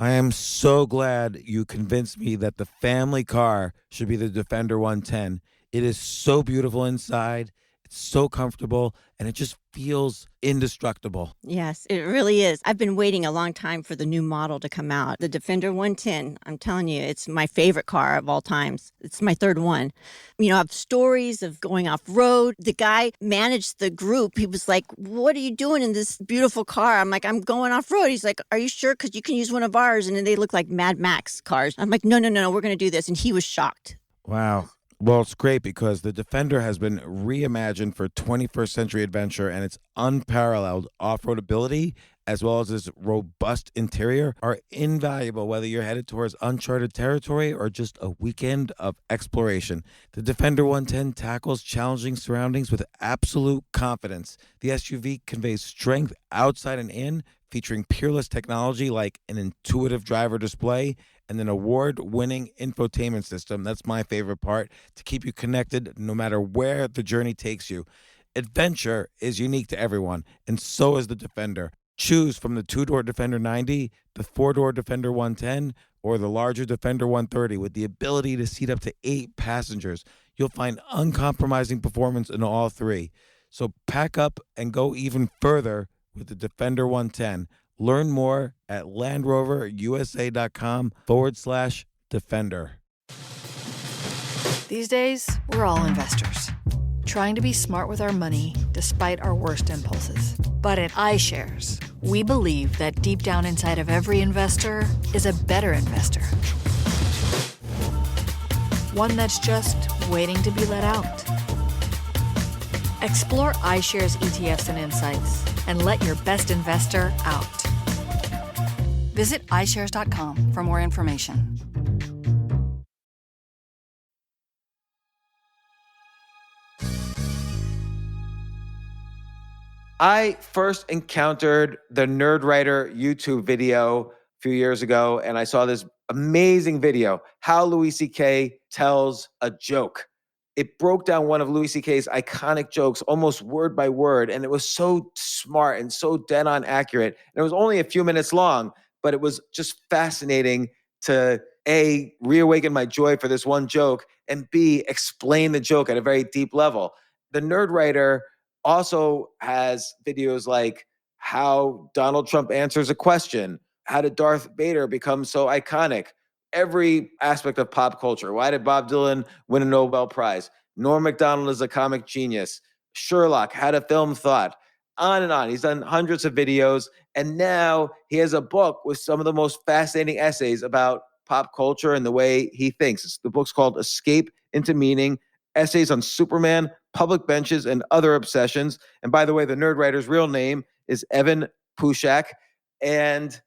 I am so glad you convinced me that the family car should be the Defender 110. It is so beautiful inside, it's so comfortable, and it just feels indestructible. Yes, it really is. I've been waiting a long time for the new model to come out. The Defender 110, I'm telling you, it's my favorite car of all times. It's my third one. You know, I have stories of going off road. The guy managed the group. He was like, "What are you doing in this beautiful car?" I'm like, "I'm going off road." He's like, "Are you sure? Because you can use one of ours." And then they look like Mad Max cars. I'm like, "No, no, no, no, we're going to do this." And he was shocked. Wow. Well, it's great because the Defender has been reimagined for 21st century adventure, and its unparalleled off-road ability as well as its robust interior are invaluable whether you're headed towards uncharted territory or just a weekend of exploration. The Defender 110 tackles challenging surroundings with absolute confidence. The SUV conveys strength outside and in, featuring peerless technology like an intuitive driver display and an award-winning infotainment system. That's my favorite part, to keep you connected no matter where the journey takes you. Adventure is unique to everyone, and so is the Defender. Choose from the two-door Defender 90, the four-door Defender 110, or the larger Defender 130 with the ability to seat up to 8 passengers. You'll find uncompromising performance in all three. So pack up and go even further with the Defender 110. Learn more at LandRoverUSA.com/Defender. These days, we're all investors, trying to be smart with our money despite our worst impulses. But at iShares, we believe that deep down inside of every investor is a better investor. One that's just waiting to be let out. Explore iShares ETFs and insights and let your best investor out. Visit iShares.com for more information. I first encountered the Nerdwriter YouTube video a few years ago, and I saw this amazing video, how Louis C.K. tells a joke. It broke down one of Louis C.K.'s iconic jokes almost word by word, and it was so smart and so dead on accurate. And it was only a few minutes long, but it was just fascinating to A, reawaken my joy for this one joke, and B, explain the joke at a very deep level. The Nerdwriter also has videos like how Donald Trump answers a question. How did Darth Vader become so iconic? Every aspect of pop culture. Why did Bob Dylan win a Nobel Prize? Norm Macdonald is a comic genius. Sherlock, how to film thought. On and on. He's done hundreds of videos. And now he has a book with some of the most fascinating essays about pop culture and the way he thinks. The book's called Escape into Meaning, Essays on Superman, Public Benches, and Other Obsessions. And by the way, the Nerdwriter's real name is Evan Puschak. And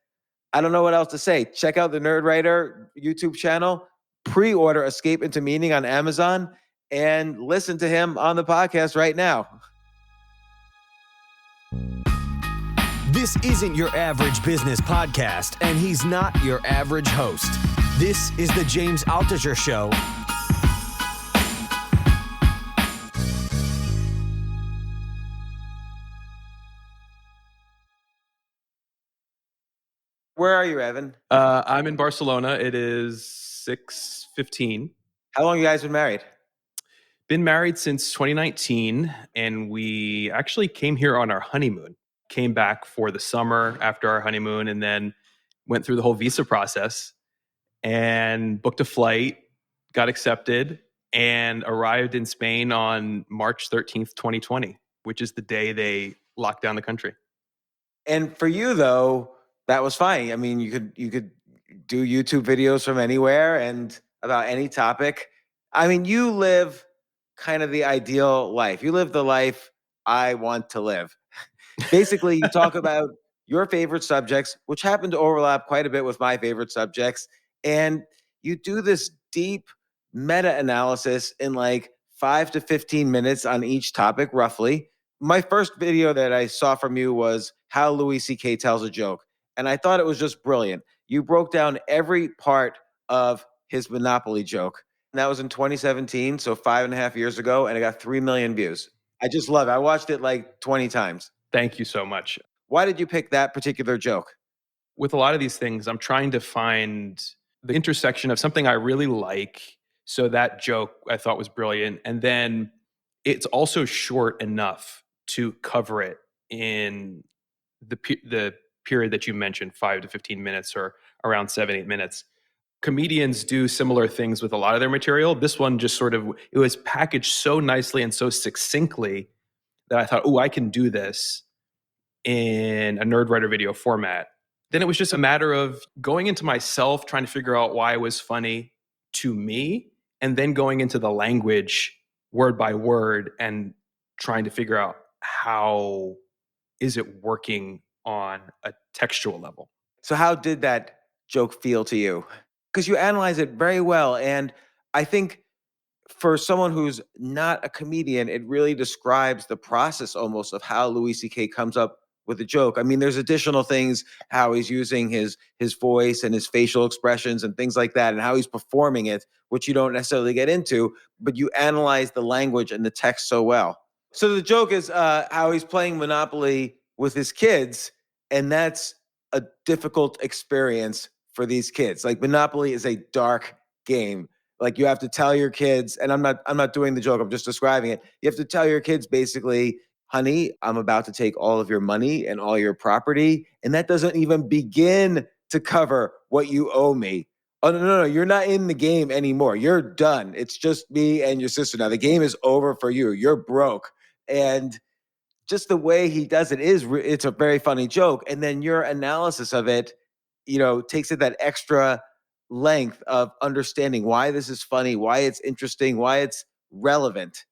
I don't know what else to say. Check out the Nerdwriter YouTube channel, pre-order Escape into Meaning on Amazon, and listen to him on the podcast right now. This isn't your average business podcast, and he's not your average host. This is the James Altucher Show. Where are you, Evan? I'm in Barcelona. It is 6:15. How long you guys been married? Been married since 2019, and we actually came here on our honeymoon. Came back for the summer after our honeymoon, and then went through the whole visa process and booked a flight, got accepted, and arrived in Spain on March 13th, 2020, which is the day they locked down the country. And for you, though, that was fine. I mean, you could do YouTube videos from anywhere and about any topic. I mean, you live kind of the ideal life. You live the life I want to live. Basically, you talk about your favorite subjects, which happen to overlap quite a bit with my favorite subjects. And you do this deep meta-analysis in like 5 to 15 minutes on each topic, roughly. My first video that I saw from you was how Louis C.K. tells a joke. And I thought it was just brilliant. You broke down every part of his Monopoly joke. And that was in 2017, so 5.5 years ago, and it got 3 million views. I just love it. I watched it like 20 times. Thank you so much. Why did you pick that particular joke? with a lot of these things, I'm trying to find the intersection of something I really like. So that joke I thought was brilliant. And then it's also short enough to cover it in the period that you mentioned, 5 to 15 minutes or around 7-8 minutes. Comedians do similar things with a lot of their material. This one just sort of, it was packaged so nicely and so succinctly that I thought, oh, I can do this in a Nerdwriter video format. Then it was just a matter of going into myself, trying to figure out why it was funny to me, and then going into the language word by word and trying to figure out how is it working on a textual level. So how did that joke feel to you? Because you analyze it very well. And I think for someone who's not a comedian, it really describes the process almost of how Louis C.K. comes up with a joke. I mean, there's additional things, how he's using his voice and his facial expressions and things like that, and how he's performing it, which you don't necessarily get into, but you analyze the language and the text so well. So the joke is how he's playing Monopoly with his kids, and that's a difficult experience for these kids. Like, Monopoly is a dark game. Like, you have to tell your kids, and I'm not doing the joke, I'm just describing it. You have to tell your kids basically, honey, I'm about to take all of your money and all your property, and that doesn't even begin to cover what you owe me. Oh, no, you're not in the game anymore. You're done. It's just me and your sister now. The game is over for you. You're broke. And just the way he does it it's a very funny joke. And then your analysis of it, takes it that extra length of understanding why this is funny, why it's interesting, why it's relevant.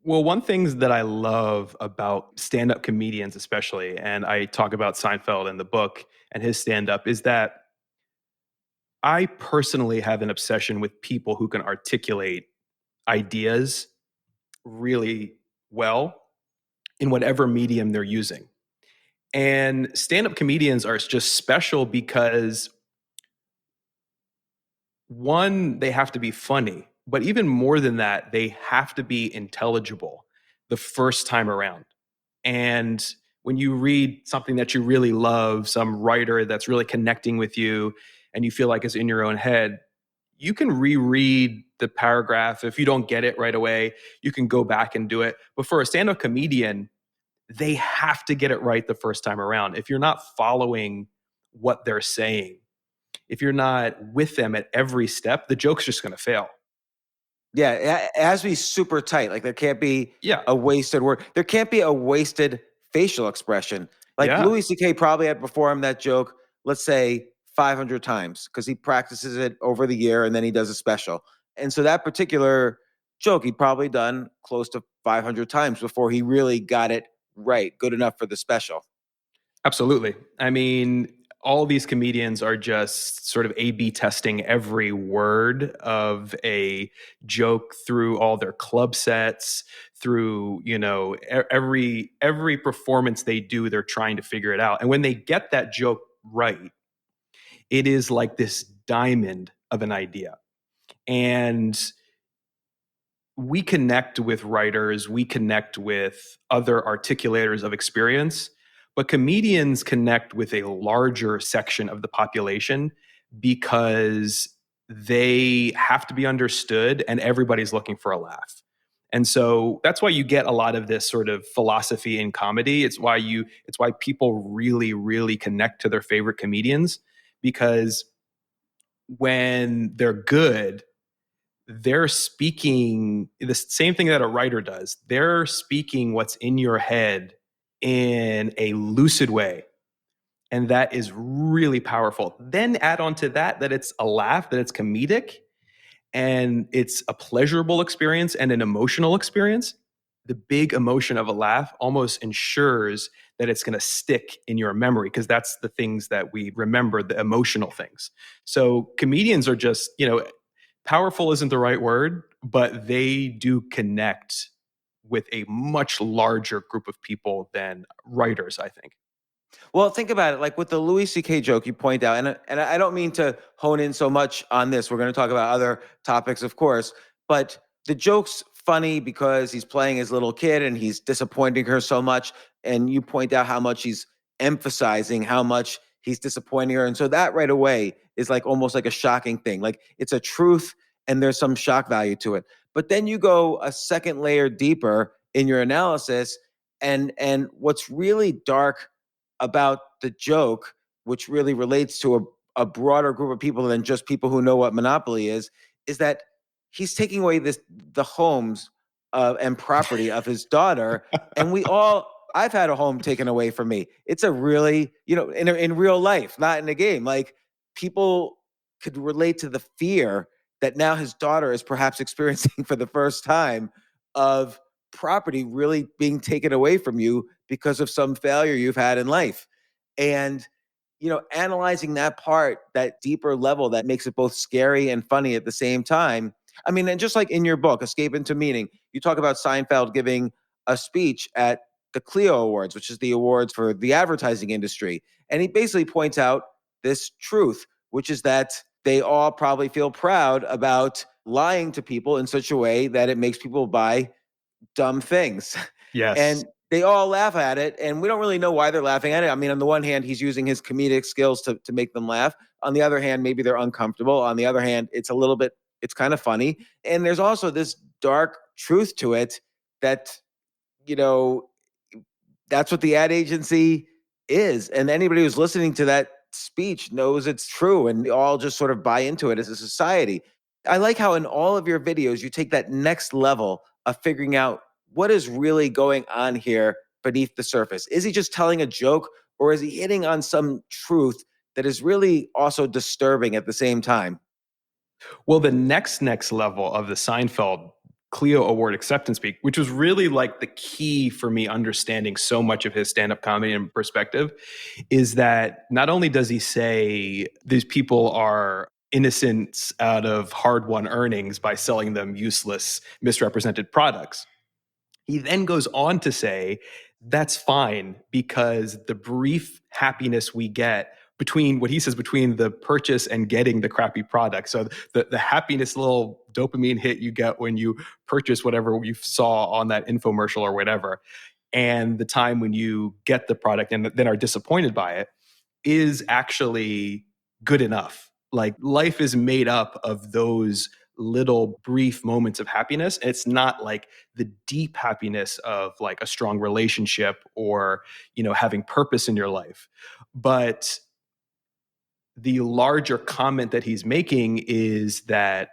Well, one thing that I love about stand-up comedians especially, and I talk about Seinfeld in the book and his stand-up, is that I personally have an obsession with people who can articulate ideas really well in whatever medium they're using. And stand-up comedians are just special because, one, they have to be funny, but even more than that, they have to be intelligible the first time around. And when you read something that you really love, some writer that's really connecting with you, and you feel like it's in your own head, you can reread the paragraph. If you don't get it right away, you can go back and do it. But for a stand-up comedian, they have to get it right the first time around. If you're not following what they're saying, if you're not with them at every step, the joke's just going to fail. Yeah, it has to be super tight. Like, there can't be Yeah. a wasted word. There can't be a wasted facial expression. Like, Yeah. Louis C.K. probably had performed that joke, let's say 500 times, because he practices it over the year and then he does a special. And so that particular joke he'd probably done close to 500 times before he really got it right, good enough for the special. Absolutely. I mean, all these comedians are just sort of A/B testing every word of a joke through all their club sets, through, every performance they do, they're trying to figure it out. And when they get that joke right, it is like this diamond of an idea. And we connect with writers, we connect with other articulators of experience, but comedians connect with a larger section of the population because they have to be understood and everybody's looking for a laugh. And so that's why you get a lot of this sort of philosophy in comedy. It's why people really, really connect to their favorite comedians, because when they're good, they're speaking the same thing that a writer does. They're speaking what's in your head in a lucid way. And that is really powerful. Then add on to that it's a laugh, that it's comedic, and it's a pleasurable experience and an emotional experience. The big emotion of a laugh almost ensures that it's going to stick in your memory, because that's the things that we remember, the emotional things. So comedians are just, powerful isn't the right word, but they do connect with a much larger group of people than writers, I think. Well, think about it. Like, with the Louis C.K. joke you point out, and I don't mean to hone in so much on this. We're going to talk about other topics, of course, but the joke's funny because he's playing his little kid and he's disappointing her so much. And you point out how much he's emphasizing how much he's disappointing her. And so that right away is like almost like a shocking thing. Like it's a truth and there's some shock value to it. But then you go a second layer deeper in your analysis, and what's really dark about the joke, which really relates to a broader group of people than just people who know what monopoly is that he's taking away the homes and property of his daughter. And I've had a home taken away from me. It's a really, in real life, not in a game. Like people could relate to the fear that now his daughter is perhaps experiencing for the first time of property really being taken away from you because of some failure you've had in life. And, analyzing that part, that deeper level that makes it both scary and funny at the same time. I mean, and just like in your book, Escape into Meaning, you talk about Seinfeld giving a speech at the Clio Awards, which is the awards for the advertising industry. And he basically points out this truth, which is that they all probably feel proud about lying to people in such a way that it makes people buy dumb things. Yes. And they all laugh at it, and we don't really know why they're laughing at it. I mean, on the one hand, he's using his comedic skills to make them laugh. On the other hand, maybe they're uncomfortable. On the other hand, it's kind of funny. And there's also this dark truth to it that, that's what the ad agency is. And anybody who's listening to that speech knows it's true, and we all just sort of buy into it as a society. I like how in all of your videos, you take that next level of figuring out what is really going on here beneath the surface. Is he just telling a joke, or is he hitting on some truth that is really also disturbing at the same time? Well, the next level of the Seinfeld Clio Award acceptance speech, which was really like the key for me understanding so much of his stand-up comedy and perspective, is that not only does he say these people are innocents out of hard-won earnings by selling them useless, misrepresented products, he then goes on to say that's fine because the brief happiness we get between what he says between the purchase and getting the crappy product. So the happiness little dopamine hit you get when you purchase whatever you saw on that infomercial or whatever, and the time when you get the product and then are disappointed by it is actually good enough. Like life is made up of those little brief moments of happiness. It's not like the deep happiness of like a strong relationship or, having purpose in your life. But the larger comment that he's making is that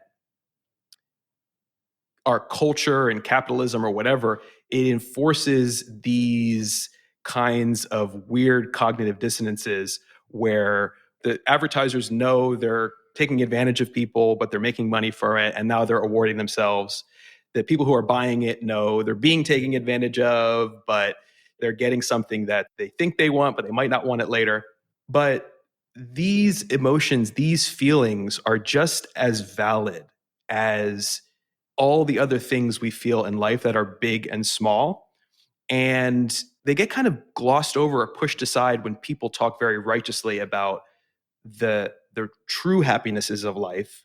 our culture and capitalism or whatever, it enforces these kinds of weird cognitive dissonances where the advertisers know they're taking advantage of people, but they're making money for it. And now they're awarding themselves. The people who are buying it know they're being taken advantage of, but they're getting something that they think they want, but they might not want it later. But these emotions, these feelings are just as valid as all the other things we feel in life that are big and small. And they get kind of glossed over or pushed aside when people talk very righteously about the true happinesses of life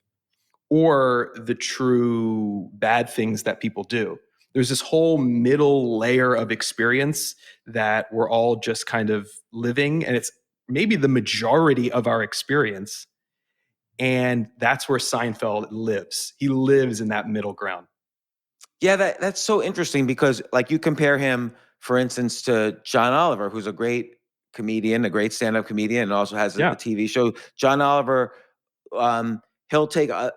or the true bad things that people do. There's this whole middle layer of experience that we're all just kind of living, and it's maybe the majority of our experience. And that's where Seinfeld lives. He lives in that middle ground. Yeah, that's so interesting because like you compare him, for instance, to John Oliver, who's a great comedian, a great stand-up comedian, and also has a TV show. John Oliver, he'll take a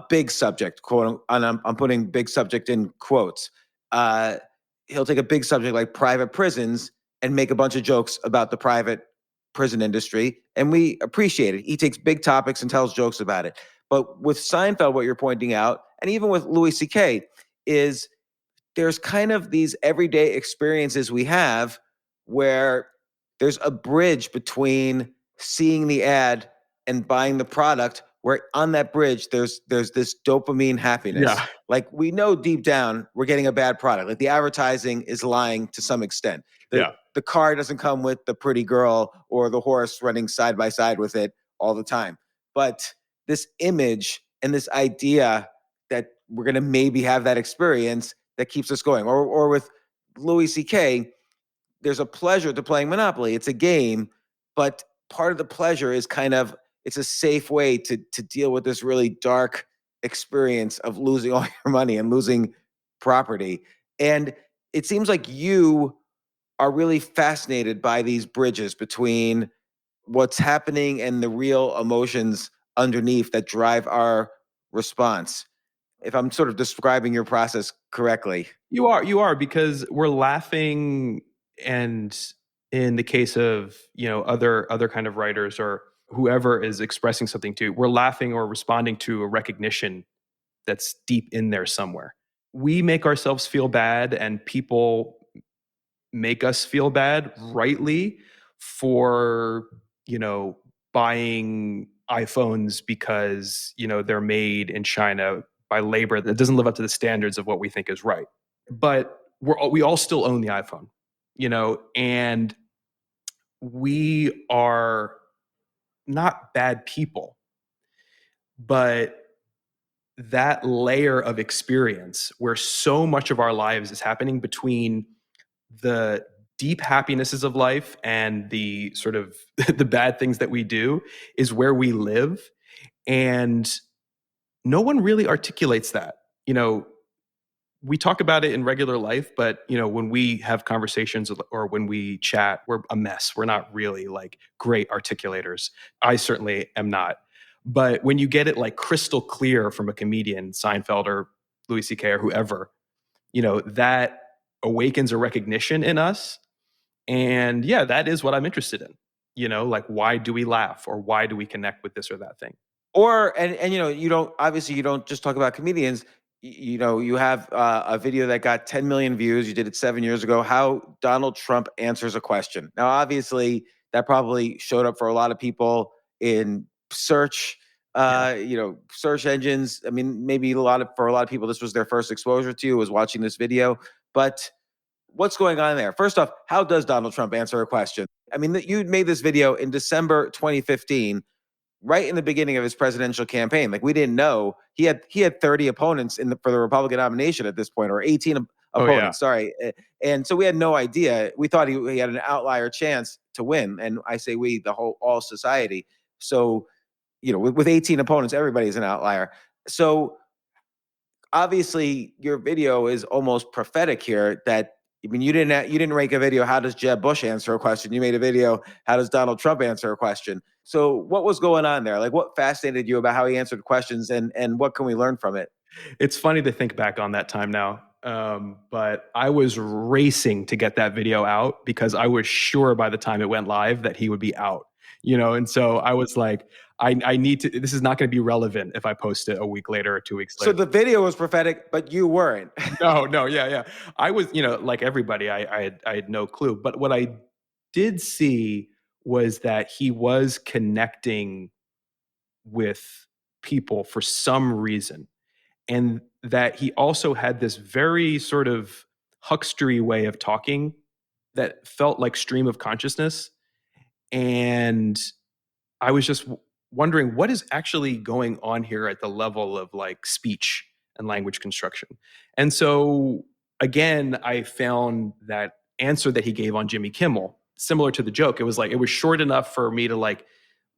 big subject, quote, and I'm putting big subject in quotes. He'll take a big subject like private prisons and make a bunch of jokes about the private prison industry, and we appreciate it. He takes big topics and tells jokes about it. But with Seinfeld, what you're pointing out, and even with Louis C.K., is there's kind of these everyday experiences we have where there's a bridge between seeing the ad and buying the product, where on that bridge there's this dopamine happiness. Yeah. Like we know deep down we're getting a bad product. Like the advertising is lying to some extent. The car doesn't come with the pretty girl or the horse running side by side with it all the time. But this image and this idea that we're going to maybe have that experience that keeps us going. Or with Louis C.K., there's a pleasure to playing Monopoly. It's a game, but part of the pleasure is kind of, it's a safe way to deal with this really dark experience of losing all your money and losing property. And it seems like you are really fascinated by these bridges between what's happening and the real emotions underneath that drive our response. If I'm sort of describing your process correctly. You are, because we're laughing, and in the case of, other kind of writers or whoever is expressing something to, we're laughing or responding to a recognition that's deep in there somewhere. We make ourselves feel bad, and people make us feel bad rightly for, buying iPhones because, they're made in China by labor that doesn't live up to the standards of what we think is right. But we all still own the iPhone, and we are not bad people, but that layer of experience where so much of our lives is happening between the deep happinesses of life and the sort of the bad things that we do is where we live. And no one really articulates that. We talk about it in regular life, but when we have conversations or when we chat, we're a mess. We're not really like great articulators. I certainly am not. But when you get it like crystal clear from a comedian, Seinfeld or Louis C.K. or whoever, that awakens a recognition in us. And yeah, that is what I'm interested in. Like, why do we laugh, or why do we connect with this or that thing? Or, and you don't, obviously you don't just talk about comedians. You have a video that got 10 million views. You did it 7 years ago. How Donald Trump answers a question. Now, obviously, that probably showed up for a lot of people in search, search engines. I mean, maybe for a lot of people, this was their first exposure to you, was watching this video. But what's going on there? First off, how does Donald Trump answer a question? I mean, you made this video in December 2015. Right in the beginning of his presidential campaign. Like, we didn't know he had 30 opponents for the Republican nomination at this point, or 18 opponents. Sorry, and so we had no idea. We thought he had an outlier chance to win, and I say we, all society. So, with 18 opponents, everybody's an outlier. So obviously, your video is almost prophetic here. That, I mean, you didn't make a video, how does Jeb Bush answer a question? You made a video, how does Donald Trump answer a question? So what was going on there? Like, what fascinated you about how he answered questions, and what can we learn from it? It's funny to think back on that time now. But I was racing to get that video out because I was sure by the time it went live that he would be out, and so I was like, I need to, this is not going to be relevant if I post it a week later or 2 weeks later. So the video was prophetic, but you weren't. No. Yeah. I was, like everybody, I had no clue. But what I did see was that he was connecting with people for some reason. And that he also had this very sort of huckstery way of talking that felt like stream of consciousness. And I was just wondering what is actually going on here at the level of like speech and language construction. And so again, I found that answer that he gave on Jimmy Kimmel, similar to the joke. It was like, it was short enough for me to like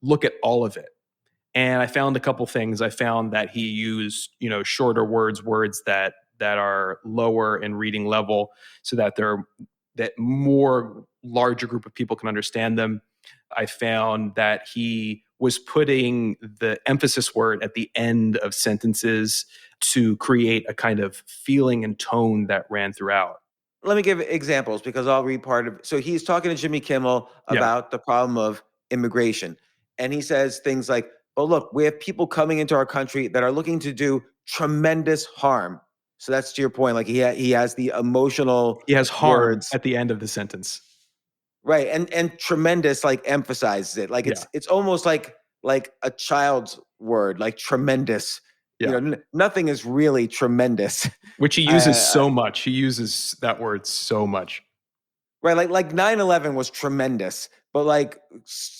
look at all of it. And I found a couple things. I found that he used, shorter words that are lower in reading level, so that that more larger group of people can understand them. I found that he was putting the emphasis word at the end of sentences to create a kind of feeling and tone that ran throughout. Let me give examples, because I'll read part of it. So he's talking to Jimmy Kimmel about the problem of immigration. And he says things like, oh, look, we have people coming into our country that are looking to do tremendous harm. So that's to your point. Like, he has the emotional He has harm words at the end of the sentence. Right. And tremendous, like, emphasizes it. Like, it's almost like a child's word, like tremendous. Yeah. Nothing is really tremendous. Which he uses so much. He uses that word so much. Right. Like 9/11 was tremendous, but like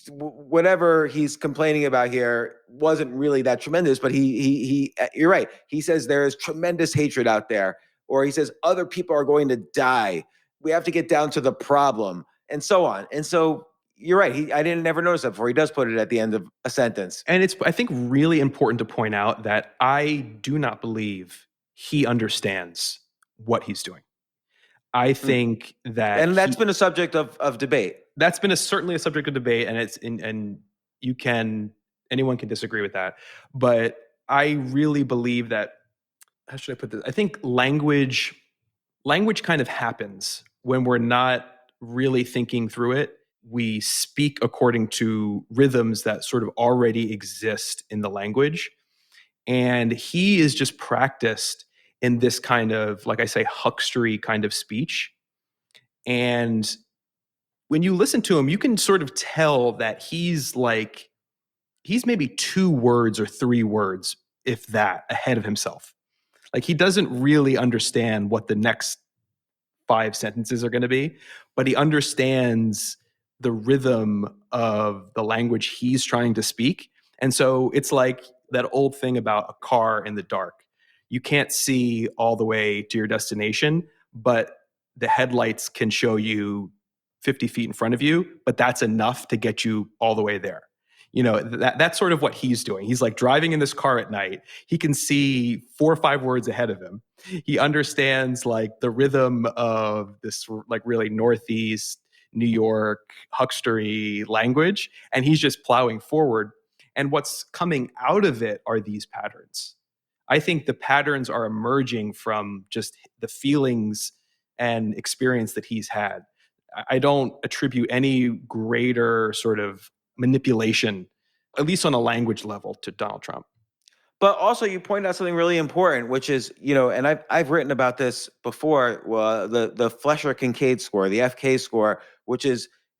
whatever he's complaining about here wasn't really that tremendous. But he you're right. He says there is tremendous hatred out there, or he says other people are going to die. We have to get down to the problem, and so on. And so, you're right. I didn't never notice that before. He does put it at the end of a sentence. And it's, I think, really important to point out that I do not believe he understands what he's doing. I think that, and that's been a subject of debate. That's been certainly a subject of debate, and anyone can disagree with that. But I really believe that, how should I put this? I think language kind of happens when we're not really thinking through it. We speak according to rhythms that sort of already exist in the language. And he is just practiced in this kind of, like I say, huckstery kind of speech. And when you listen to him, you can sort of tell that he's maybe 2 words or 3 words, if that, ahead of himself. Like, he doesn't really understand what the next 5 sentences are going to be, but he understands the rhythm of the language he's trying to speak. And so it's like that old thing about a car in the dark. You can't see all the way to your destination, but the headlights can show you 50 feet in front of you, but that's enough to get you all the way there. You know, that's sort of what he's doing. He's like driving in this car at night. He can see 4 or 5 words ahead of him. He understands like the rhythm of this like really Northeast New York huckstery language, and he's just plowing forward. And what's coming out of it are these patterns. I think the patterns are emerging from just the feelings and experience that he's had. I don't attribute any greater sort of manipulation, at least on a language level, to Donald Trump. But also, you point out something really important, which is, and I've written about this before. Well, the Fleischer-Kincaid score, the FK score, which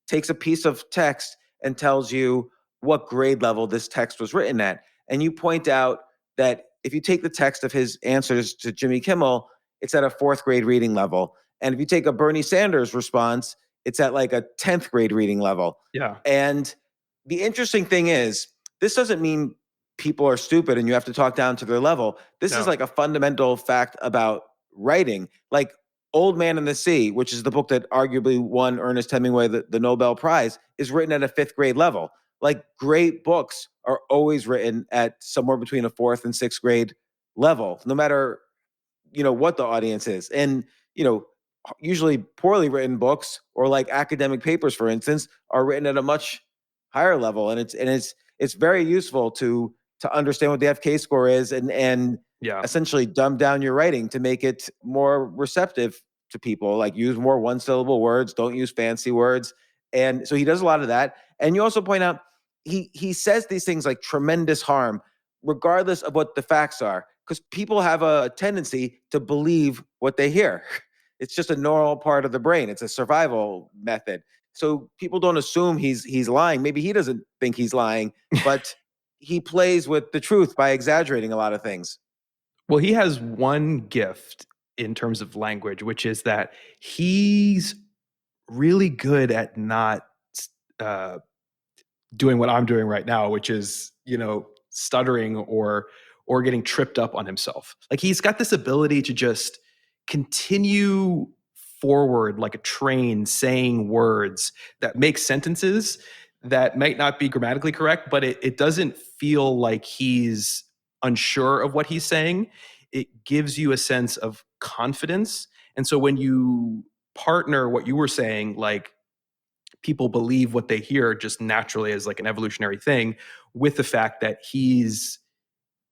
takes a piece of text and tells you what grade level this text was written at. And you point out that if you take the text of his answers to Jimmy Kimmel, it's at a 4th grade reading level. And if you take a Bernie Sanders response, it's at like a 10th grade reading level. Yeah. And the interesting thing is, this doesn't mean people are stupid and you have to talk down to their level. This is like a fundamental fact about writing. Like Old Man and the Sea, which is the book that arguably won Ernest Hemingway the Nobel Prize, is written at a 5th grade level. Like, great books are always written at somewhere between a 4th and 6th grade level, no matter, what the audience is. And, usually poorly written books or like academic papers, for instance, are written at a much higher level. And it's very useful to understand what the FK score is and essentially dumb down your writing to make it more receptive to people. Like, use more 1-syllable words, don't use fancy words. And so he does a lot of that. And you also point out he says these things like tremendous harm, regardless of what the facts are, because people have a tendency to believe what they hear. It's just a normal part of the brain. It's a survival method. So people don't assume he's lying. Maybe he doesn't think he's lying, but he plays with the truth by exaggerating a lot of things. Well, he has one gift in terms of language, which is that he's really good at not doing what I'm doing right now, which is, stuttering or getting tripped up on himself. Like, he's got this ability to just continue forward like a train, saying words that make sentences that might not be grammatically correct, but it doesn't feel like he's unsure of what he's saying. It gives you a sense of confidence. And so when you partner what you were saying, like people believe what they hear just naturally as like an evolutionary thing, with the fact that he's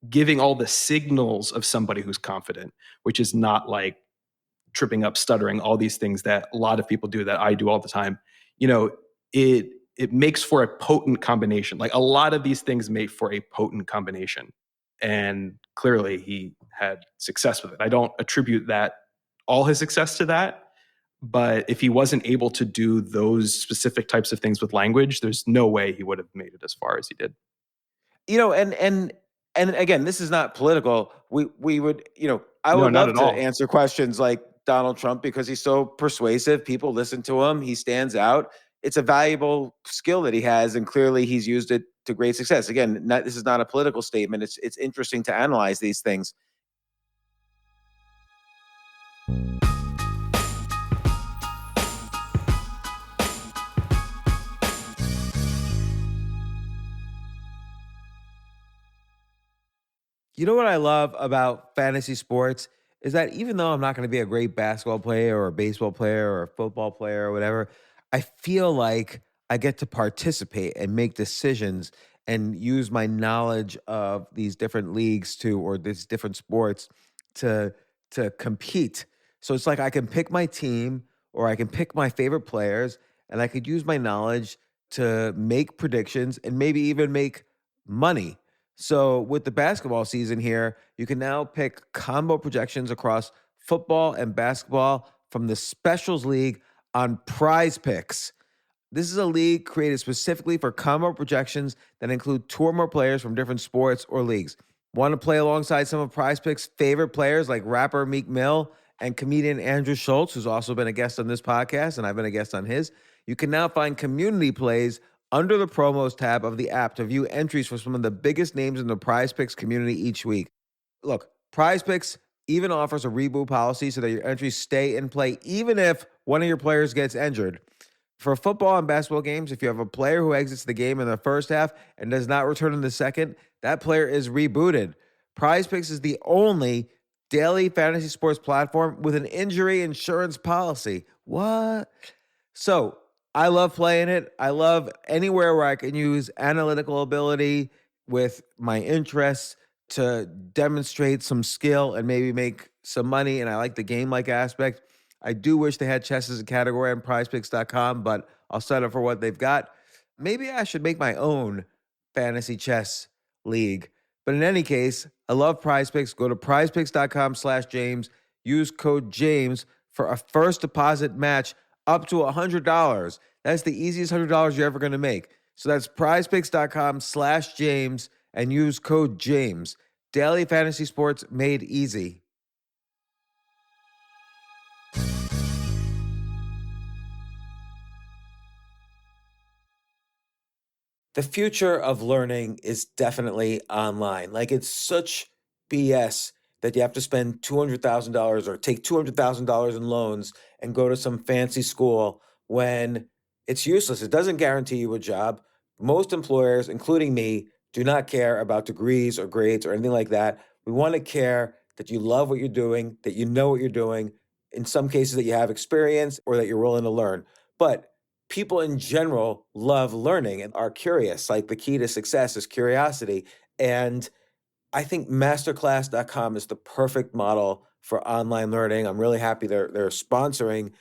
giving all the signals of somebody who's confident, which is not like tripping up, stuttering, all these things that a lot of people do, that I do all the time. It makes for a potent combination. Like, a lot of these things make for a potent combination. And clearly he had success with it. I don't attribute all his success to that. But if he wasn't able to do those specific types of things with language, there's no way he would have made it as far as he did. And again, this is not political. We would, I would love to answer questions like Donald Trump because he's so persuasive. People listen to him. He stands out. It's a valuable skill that he has, and clearly he's used it to great success. Again, this is not a political statement. It's interesting to analyze these things. You know what I love about fantasy sports is that even though I'm not going to be a great basketball player or a baseball player or a football player or whatever, I feel like I get to participate and make decisions and use my knowledge of these different leagues or these different sports to compete. So it's like I can pick my team or I can pick my favorite players and I could use my knowledge to make predictions and maybe even make money. So with the basketball season here, you can now pick combo projections across football and basketball from the Specials League on Prize Picks. This is a league created specifically for combo projections that include two or more players from different sports or leagues. Want to play alongside some of Prize Picks' favorite players like rapper Meek Mill and comedian Andrew Schultz, who's also been a guest on this podcast, and I've been a guest on his? You can now find community plays under the promos tab of the app to view entries for some of the biggest names in the Prize Picks community each week. Look, Prize Picks even offers a reboot policy so that your entries stay in play even if one of your players gets injured. For football and basketball games, if you have a player who exits the game in the first half and does not return in the second, that player is rebooted. Prize Picks is the only daily fantasy sports platform with an injury insurance policy. What? So I love playing it. I love anywhere where I can use analytical ability with my interests to demonstrate some skill and maybe make some money. And I like the game-like aspect. I do wish they had chess as a category on prizepicks.com, but I'll settle for what they've got. Maybe I should make my own fantasy chess league. But in any case, I love Prize Picks. Go to prizepicks.com/James. Use code James for a first deposit match up to $100. That's the easiest $100 you're ever going to make. So that's prizepicks.com/James and use code James. Daily fantasy sports made easy. The future of learning is definitely online. Like, it's such BS that you have to spend $200,000 or take $200,000 in loans and go to some fancy school when it's useless. It doesn't guarantee you a job. Most employers, including me, do not care about degrees or grades or anything like that. We want to care that you love what you're doing, that you know what you're doing, in some cases that you have experience or that you're willing to learn. But people in general love learning and are curious. Like, the key to success is curiosity. And I think masterclass.com is the perfect model for online learning. I'm really happy they're sponsoring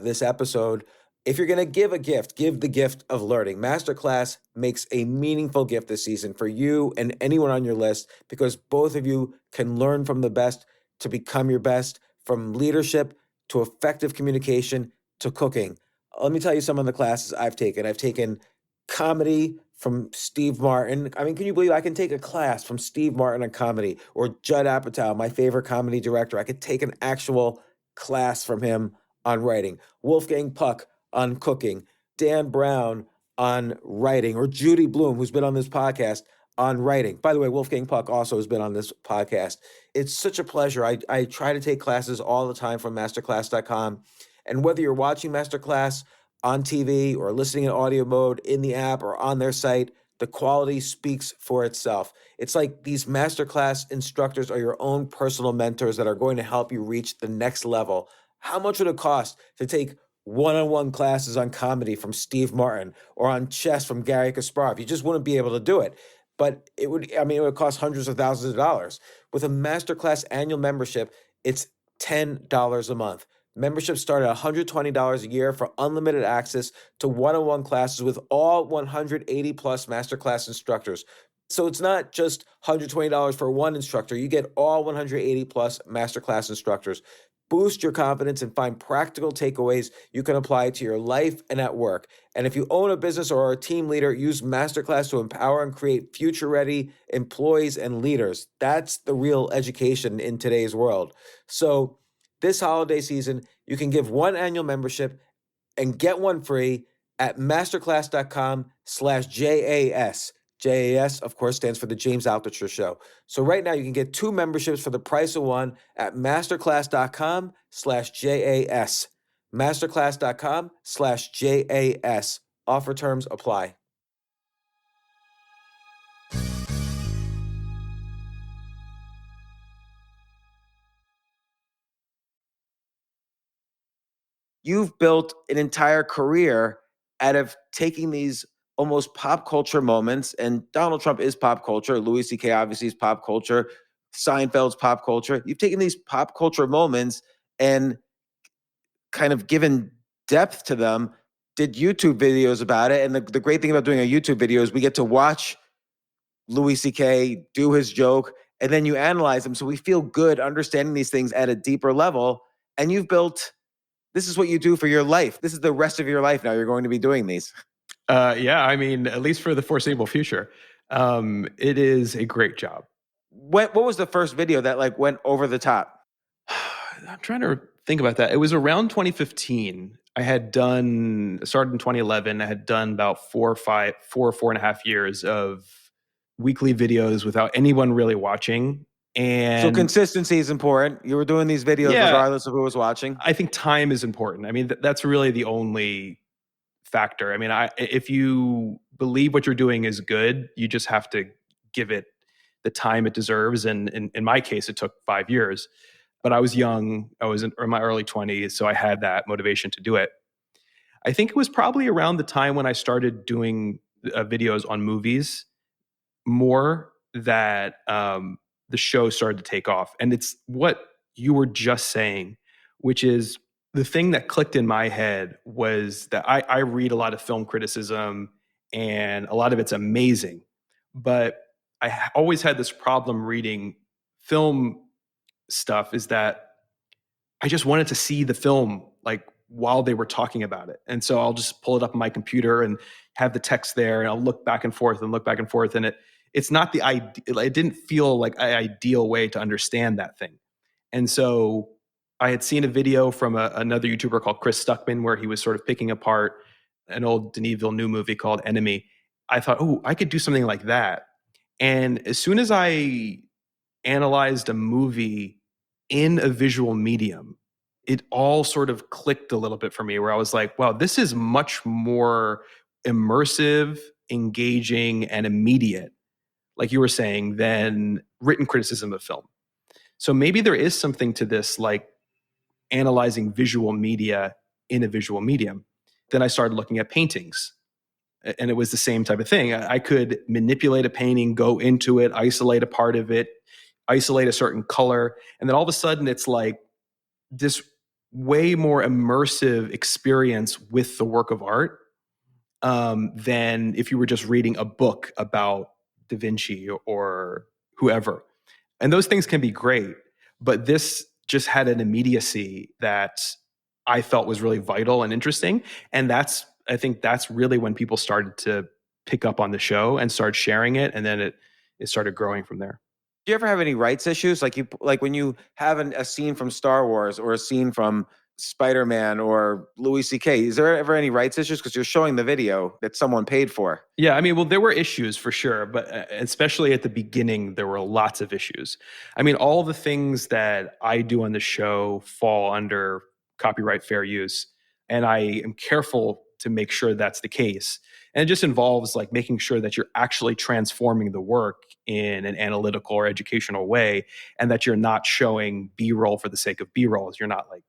this episode. If you're going to give a gift, give the gift of learning. Masterclass makes a meaningful gift this season for you and anyone on your list, because both of you can learn from the best to become your best, from leadership to effective communication to cooking. Let me tell you some of the classes I've taken. I've taken comedy from Steve Martin. I mean, can you believe I can take a class from Steve Martin on comedy, or Judd Apatow, my favorite comedy director? I could take an actual class from him on writing. Wolfgang Puck on cooking. Dan Brown on writing, or Judy Bloom, who's been on this podcast, on writing. By the way, Wolfgang Puck also has been on this podcast. It's such a pleasure. I try to take classes all the time from masterclass.com. And whether you're watching Masterclass on TV or listening in audio mode in the app or on their site, the quality speaks for itself. It's like these Masterclass instructors are your own personal mentors that are going to help you reach the next level. How much would it cost to take one-on-one classes on comedy from Steve Martin or on chess from Gary Kasparov? You just wouldn't be able to do it. But it would cost hundreds of thousands of dollars. With a Masterclass annual membership, it's $10 a month. Memberships start at $120 a year for unlimited access to one-on-one classes with all 180 plus Masterclass instructors. So it's not just $120 for one instructor. You get all 180 plus Masterclass instructors. Boost your confidence and find practical takeaways you can apply to your life and at work. And if you own a business or are a team leader, use Masterclass to empower and create future-ready employees and leaders. That's the real education in today's world. So this holiday season, you can give one annual membership and get one free at masterclass.com/JAS. JAS, of course, stands for the James Altucher Show. So right now you can get two memberships for the price of one at masterclass.com/JAS. Masterclass.com/JAS. Offer terms apply. you've built an entire career out of taking these almost pop culture moments, and Donald Trump is pop culture. Louis C.K. obviously is pop culture. Seinfeld's pop culture. You've taken these pop culture moments and kind of given depth to them, did YouTube videos about it. And the great thing about doing a YouTube video is we get to watch Louis C.K. do his joke, and then you analyze them. So we feel good understanding these things at a deeper level. And you've built, this is what you do for your life. This is the rest of your life now. You're going to be doing these. Yeah, I mean, at least for the foreseeable future, it is a great job. What was the first video that like went over the top? I'm trying to think about that. It was around 2015. I had started in 2011. I had done about 4.5 years of weekly videos without anyone really watching. And so consistency is important. You were doing these videos regardless of who was watching. I think time is important. I mean, that's really the only factor. I mean, if you believe what you're doing is good, you just have to give it the time it deserves. And in my case, it took 5 years. But I was young. I was in my early 20s, so I had that motivation to do it. I think it was probably around the time when I started doing videos on movies more that the show started to take off. And it's what you were just saying, which is the thing that clicked in my head was that I read a lot of film criticism and a lot of it's amazing. But I always had this problem reading film stuff is that I just wanted to see the film like while they were talking about it. And so I'll just pull it up on my computer and have the text there and I'll look back and forth and look back and forth. And it's not the ideal, it didn't feel like an ideal way to understand that thing. And so I had seen a video from another YouTuber called Chris Stuckman where he was sort of picking apart an old Denis Villeneuve movie called Enemy. I thought, oh, I could do something like that. And as soon as I analyzed a movie in a visual medium, it all sort of clicked a little bit for me where I was like, wow, this is much more immersive, engaging, and immediate, like you were saying, than written criticism of film. So maybe there is something to this, like analyzing visual media in a visual medium. Then I started looking at paintings. And it was the same type of thing. I could manipulate a painting, go into it, isolate a part of it, isolate a certain color. And then all of a sudden it's like this way more immersive experience with the work of art than if you were just reading a book about Da Vinci or whoever. And those things can be great, but this just had an immediacy that I felt was really vital and interesting. And I think that's really when people started to pick up on the show and start sharing it. And then it started growing from there. Do you ever have any rights issues? Like when you have a scene from Star Wars or a scene from Spider-Man or Louis C.K., is there ever any rights issues? Because you're showing the video that someone paid for. Yeah, I mean, well, there were issues for sure, but especially at the beginning, there were lots of issues. I mean, all the things that I do on the show fall under copyright fair use, and I am careful to make sure that's the case. And it just involves like making sure that you're actually transforming the work in an analytical or educational way, and that you're not showing B-roll for the sake of B-roll. You're not like,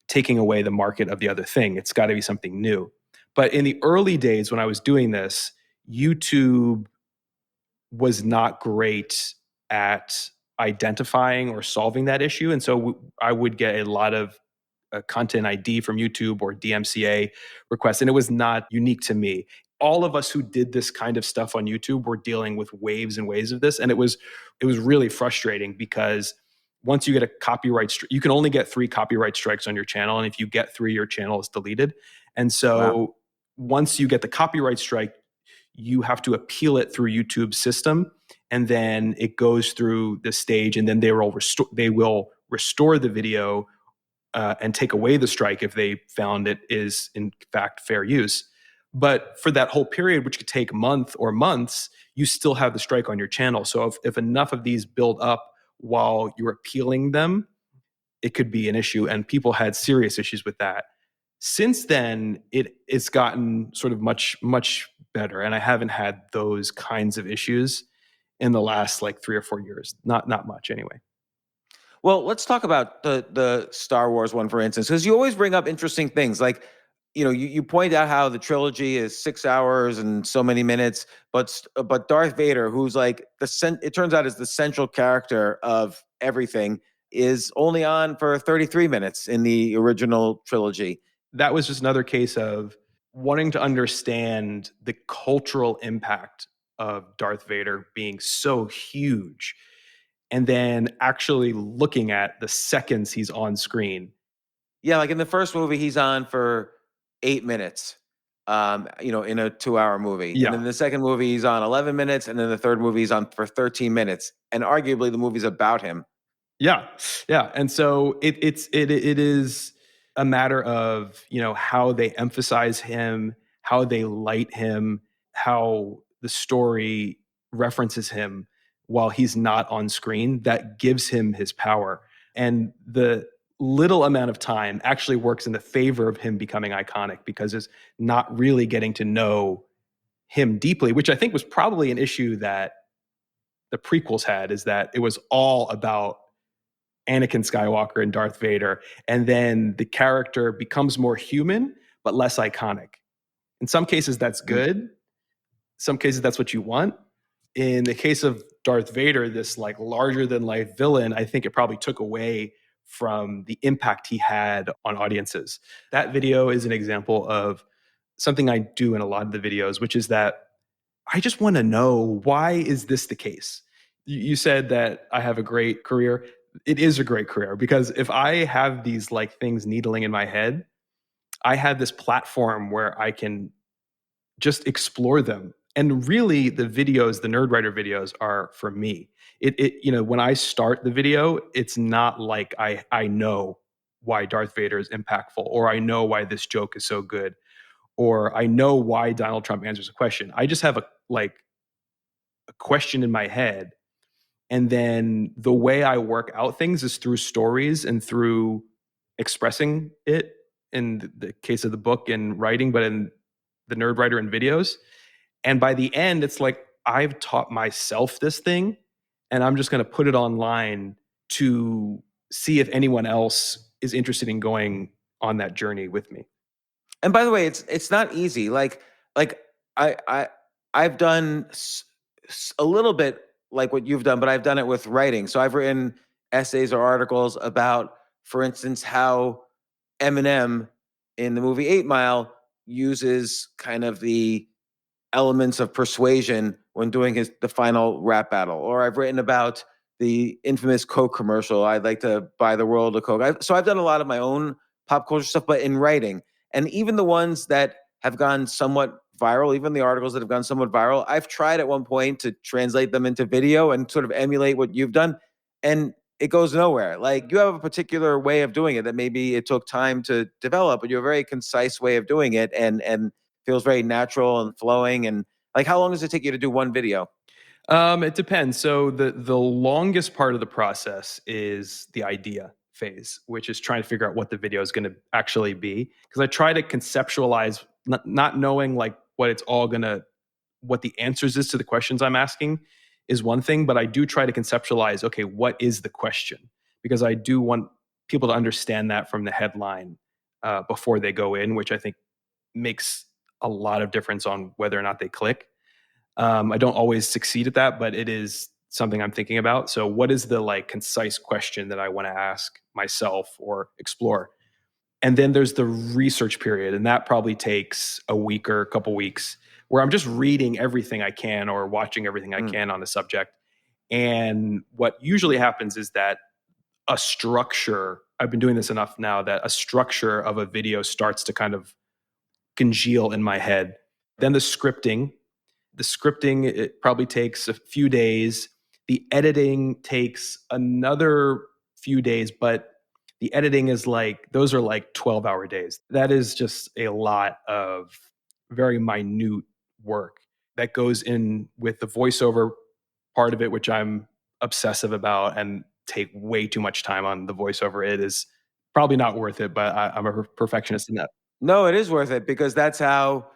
taking away the market of the other thing. It's got to be something new. But in the early days when I was doing this, YouTube was not great at identifying or solving that issue. And so I would get a lot of content ID from YouTube or DMCA requests, and it was not unique to me. All of us who did this kind of stuff on YouTube were dealing with waves and waves of this, and it was really frustrating because once you get a copyright strike, you can only get 3 copyright strikes on your channel, and if you get 3, your channel is deleted. And so once you get the copyright strike, you have to appeal it through YouTube's system, and then it goes through the stage, and then they will restore the video and take away the strike if they found it is in fact fair use. But for that whole period, which could take a month or months, you still have the strike on your channel. So if enough of these build up while you're appealing them, it could be an issue. And people had serious issues with that. Since then, it's gotten sort of much, much better. And I haven't had those kinds of issues in the last like 3 or 4 years. Not much anyway. Well, let's talk about the Star Wars one, for instance, because you always bring up interesting things. Like, you point out how the trilogy is 6 hours and so many minutes, but Darth Vader, who's like it turns out is the central character of everything, is only on for 33 minutes in the original trilogy. That was just another case of wanting to understand the cultural impact of Darth Vader being so huge, and then actually looking at the seconds he's on screen. Yeah, like in the first movie, he's on for 8 minutes, in a 2-hour movie. And then Yeah. the second movie, he's on 11 minutes. And then the third movie, he's on for 13 minutes. And arguably, the movie's about him. Yeah, yeah, and so it is a matter of how they emphasize him, how they light him, how the story references him while he's not on screen. That gives him his power, and the little amount of time actually works in the favor of him becoming iconic because it's not really getting to know him deeply, which I think was probably an issue that the prequels had, is that it was all about Anakin Skywalker and Darth Vader, and then the character becomes more human but less iconic. In some cases, that's good. Some cases, that's what you want. In the case of Darth Vader, this like larger than life villain, I think it probably took away from the impact he had on audiences. That video is an example of something I do in a lot of the videos, which is that I just want to know, why is this the case? You said that I have a great career. It is a great career because if I have these like things needling in my head, I have this platform where I can just explore them. And really, the videos, the Nerdwriter videos, are for me. When I start the video, it's not like I know why Darth Vader is impactful, or I know why this joke is so good, or I know why Donald Trump answers a question. I just have a question in my head, and then the way I work out things is through stories and through expressing it, in the case of the book and writing, but in the Nerdwriter and videos. And by the end, it's like I've taught myself this thing, and I'm just going to put it online to see if anyone else is interested in going on that journey with me. And by the way, it's not easy. Like I've done a little bit like what you've done, but I've done it with writing. So I've written essays or articles about, for instance, how Eminem in the movie 8 Mile uses kind of the elements of persuasion when doing the final rap battle. Or I've written about the infamous Coke commercial, I'd like to buy the world of Coke. So I've done a lot of my own pop culture stuff, but in writing. And even the ones that have gone somewhat viral, even the articles that have gone somewhat viral, I've tried at one point to translate them into video and sort of emulate what you've done. And it goes nowhere. Like, you have a particular way of doing it that maybe it took time to develop, but you have a very concise way of doing it, and feels very natural and flowing. And like, how long does it take you to do one video? It depends. So the longest part of the process is the idea phase, which is trying to figure out what the video is going to actually be. Because I try to conceptualize, not knowing like what the answers is to the questions I'm asking is one thing, but I do try to conceptualize, okay, what is the question? Because I do want people to understand that from the headline before they go in, which I think makes a lot of difference on whether or not they click. I don't always succeed at that, but it is something I'm thinking about. So what is the like concise question that I want to ask myself or explore? And then there's the research period, and that probably takes a week or a couple weeks, where I'm just reading everything I can or watching everything I can on the subject. And what usually happens is that I've been doing this enough now that a structure of a video starts to kind of congeal in my head. Then the scripting, it probably takes a few days. The editing takes another few days, but the editing is those are like 12-hour days. That is just a lot of very minute work that goes in with the voiceover part of it, which I'm obsessive about and take way too much time on the voiceover. It is probably not worth it, but I'm a perfectionist in that. No, it is worth it, because that's how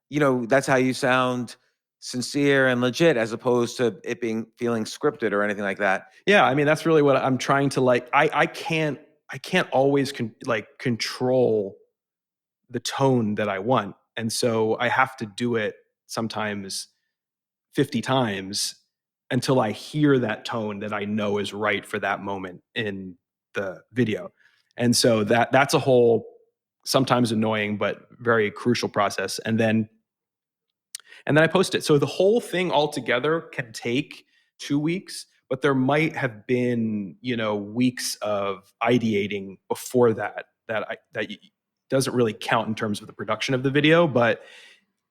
you sound sincere and legit, as opposed to it feeling scripted or anything like that. Yeah, I mean, that's really what I'm trying to like. I can't always control the tone that I want, and so I have to do it sometimes 50 times until I hear that tone that I know is right for that moment in the video. And so that's a whole sometimes annoying but very crucial process. And then I post it. So the whole thing altogether can take 2 weeks, but there might have been, weeks of ideating before that doesn't really count in terms of the production of the video, but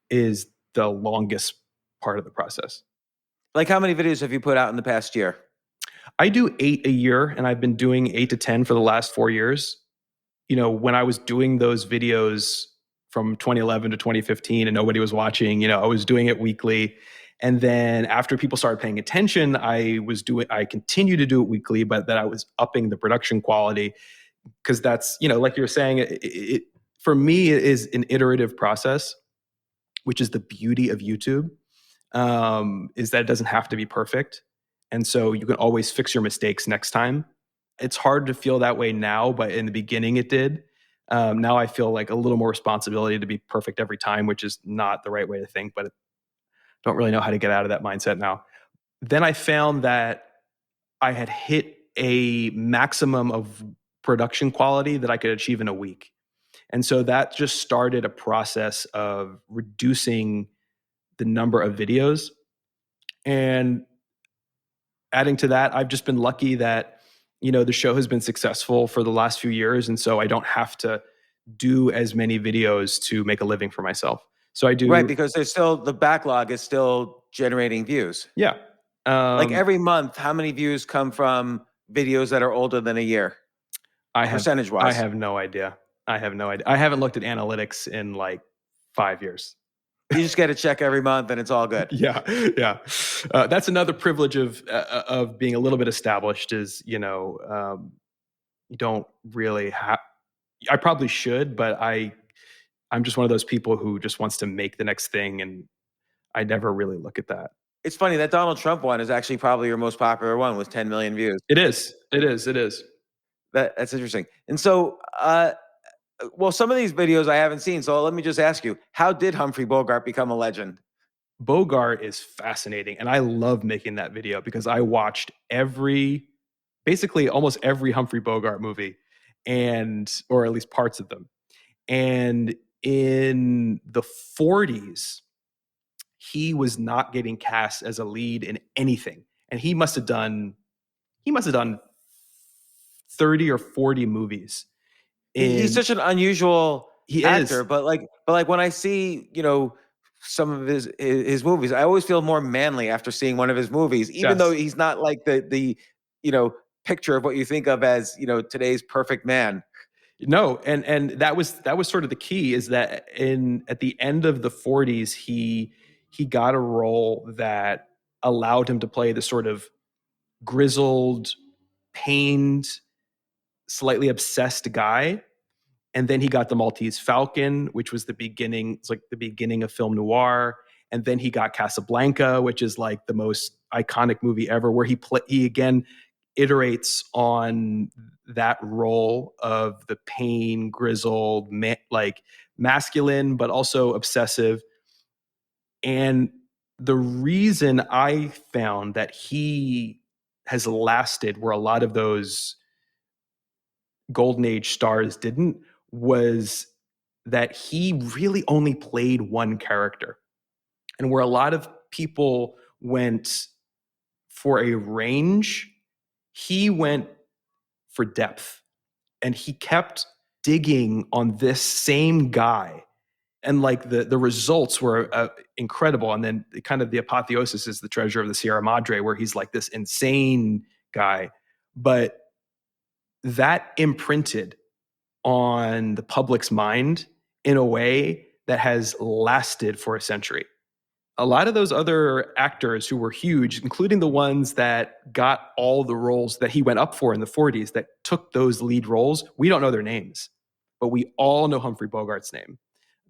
is the longest part of the process. Like, how many videos have you put out in the past year? I do 8 a year, and I've been doing 8 to 10 for the last 4 years. When I was doing those videos from 2011 to 2015 and nobody was watching, I was doing it weekly. And then after people started paying attention, I continued to do it weekly, but that I was upping the production quality, because that's, like you're saying, it for me, it is an iterative process, which is the beauty of YouTube, is that it doesn't have to be perfect. And so you can always fix your mistakes next time. It's hard to feel that way now, but in the beginning it did. Now I feel like a little more responsibility to be perfect every time, which is not the right way to think, but I don't really know how to get out of that mindset now. Then I found that I had hit a maximum of production quality that I could achieve in a week. And so that just started a process of reducing the number of videos. And adding to that, I've just been lucky that, the show has been successful for the last few years. And so I don't have to do as many videos to make a living for myself. So I do. Right, because the backlog is still generating views. Yeah. Like every month, how many views come from videos that are older than a year? Percentage-wise. I have no idea. I haven't looked at analytics in like 5 years. You just get a check every month and it's all good. Yeah. That's another privilege of being a little bit established is, you don't really have, I probably should, but I'm just one of those people who just wants to make the next thing. And I never really look at that. It's funny that Donald Trump one is actually probably your most popular one with 10 million views. It is. That's interesting. And so, well, some of these videos I haven't seen. So let me just ask you, how did Humphrey Bogart become a legend? Bogart is fascinating. And I love making that video because I watched basically almost every Humphrey Bogart movie, or at least parts of them. And in the 40s, he was not getting cast as a lead in anything. And he must have done 30 or 40 movies. He's such an unusual actor, is. but when I see, some of his movies, I always feel more manly after seeing one of his movies, even though he's not like the picture of what you think of as, today's perfect man. No, and that was sort of the key, is that at the end of the 40s, he got a role that allowed him to play the sort of grizzled, pained, slightly obsessed guy. And then he got The Maltese Falcon, which was the beginning. It's like the beginning of film noir. And then he got Casablanca, which is like the most iconic movie ever, where he again iterates on that role of the pain, grizzled, like masculine, but also obsessive. And the reason I found that he has lasted where a lot of those golden age stars didn't was that he really only played one character. And where a lot of people went for a range, he went for depth. And he kept digging on this same guy. And like the results were incredible. And then kind of the apotheosis is The Treasure of the Sierra Madre, where he's like this insane guy. But that imprinted on the public's mind in a way that has lasted for a century. A lot of those other actors who were huge, including the ones that got all the roles that he went up for in the 40s, that took those lead roles, we don't know their names, but we all know Humphrey Bogart's name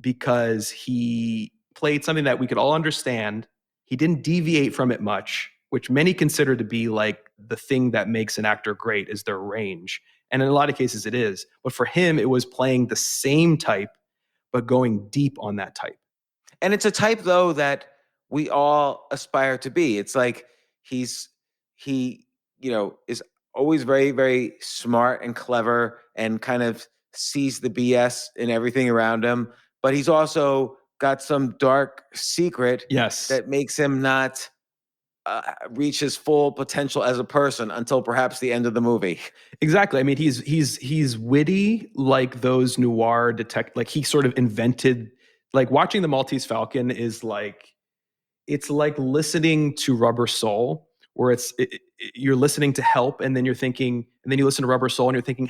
because he played something that we could all understand He didn't deviate from it much, which many consider to be like the thing that makes an actor great is their range. And in a lot of cases it is. But for him, it was playing the same type, but going deep on that type. And it's a type though that we all aspire to be. It's like he, is always very, very smart and clever and kind of sees the BS in everything around him. But he's also got some dark secret Yes. that makes him not reach his full potential as a person until perhaps the end of the movie. Exactly. I mean, he's witty, like those noir like he sort of invented, like watching The Maltese Falcon is like, it's like listening to Rubber Soul, where you're listening to Help, and then you're thinking, and then you listen to Rubber Soul, and you're thinking,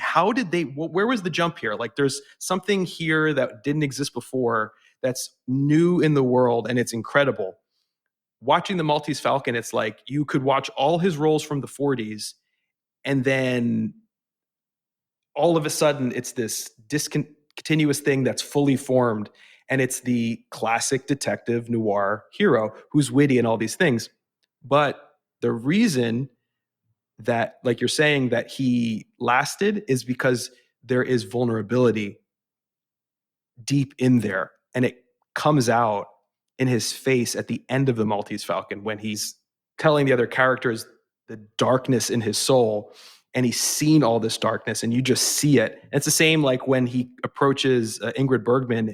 where was the jump here? Like, there's something here that didn't exist before that's new in the world, and it's incredible. Watching The Maltese Falcon, it's like you could watch all his roles from the 40s, and then all of a sudden it's this discontinuous thing that's fully formed, and it's the classic detective noir hero who's witty and all these things. But the reason that, like you're saying, that he lasted is because there is vulnerability deep in there, and it comes out in his face at the end of The Maltese Falcon when he's telling the other characters the darkness in his soul, and he's seen all this darkness, and you just see it. And it's the same like when he approaches Ingrid Bergman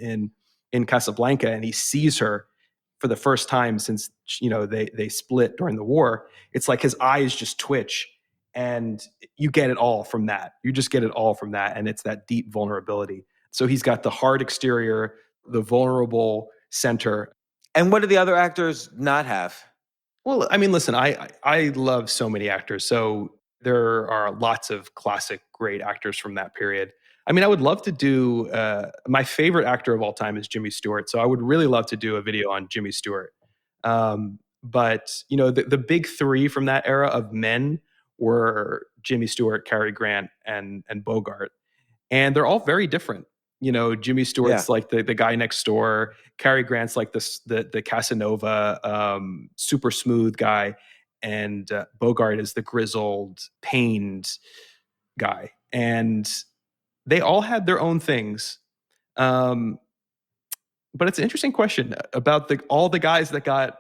in Casablanca, and he sees her for the first time since they split during the war. It's like his eyes just twitch, and you get it all from that. You just get it all from that, and it's that deep vulnerability. So he's got the hard exterior, the vulnerable center. And what do the other actors not have? Well, I mean, listen, I love so many actors. So there are lots of classic great actors from that period. I mean, I would love to do, my favorite actor of all time is Jimmy Stewart. So I would really love to do a video on Jimmy Stewart. But, the big three from that era of men were Jimmy Stewart, Cary Grant, and Bogart. And they're all very different. Jimmy Stewart's like the guy next door. Cary Grant's like the Casanova, super smooth guy. And Bogart is the grizzled, pained guy. And they all had their own things. But it's an interesting question about all the guys that got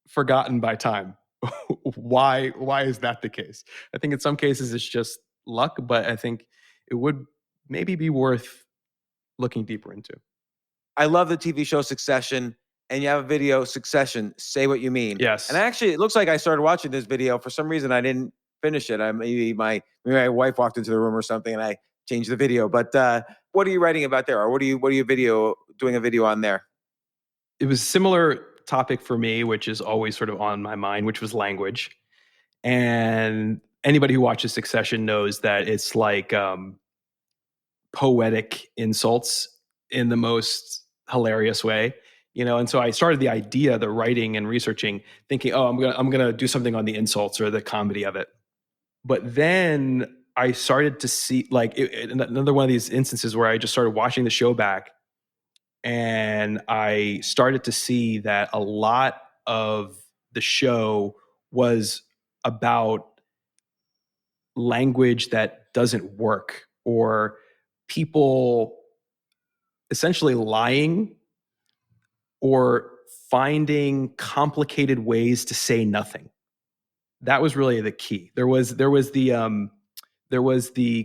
forgotten by time. Why is that the case? I think in some cases it's just luck, but I think it would maybe be worth looking deeper into. I love the TV show Succession, and you have a video, Succession, Say What You Mean. Yes. And actually, it looks like I started watching this video. For some reason, I didn't finish it. Maybe my wife walked into the room or something, and I changed the video. But what are you writing about there? Or what are you doing a video on there? It was a similar topic for me, which is always sort of on my mind, which was language. And anybody who watches Succession knows that it's like poetic insults in the most hilarious way, and so I started the writing and researching, thinking, oh, I'm gonna do something on the insults or the comedy of it. But then I started to see another one of these instances where I just started watching the show back, and I started to see that a lot of the show was about language that doesn't work, or people essentially lying or finding complicated ways to say nothing. That was really the key. There was the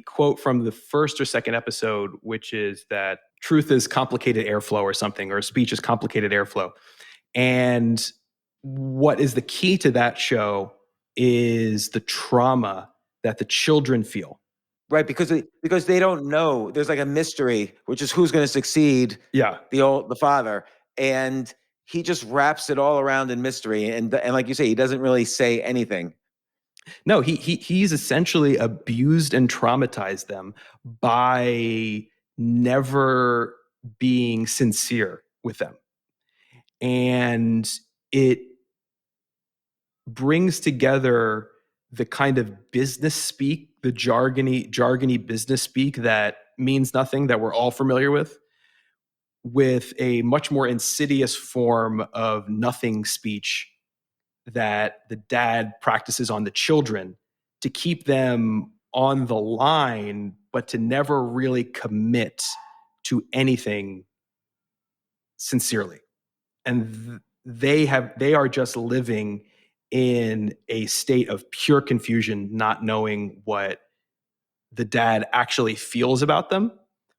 quote from the first or second episode, which is that truth is complicated airflow or something, or speech is complicated airflow. And what is the key to that show is the trauma that the children feel. Right, because they don't know. There's like a mystery, which is who's going to succeed. Yeah, the father, and he just wraps it all around in mystery, and like you say, he doesn't really say anything. No, he's essentially abused and traumatized them by never being sincere with them, and it brings together the kind of business speak, the jargony business speak that means nothing, that we're all familiar with, with a much more insidious form of nothing speech that the dad practices on the children to keep them on the line, but to never really commit to anything sincerely. And they are just living in a state of pure confusion, not knowing what the dad actually feels about them,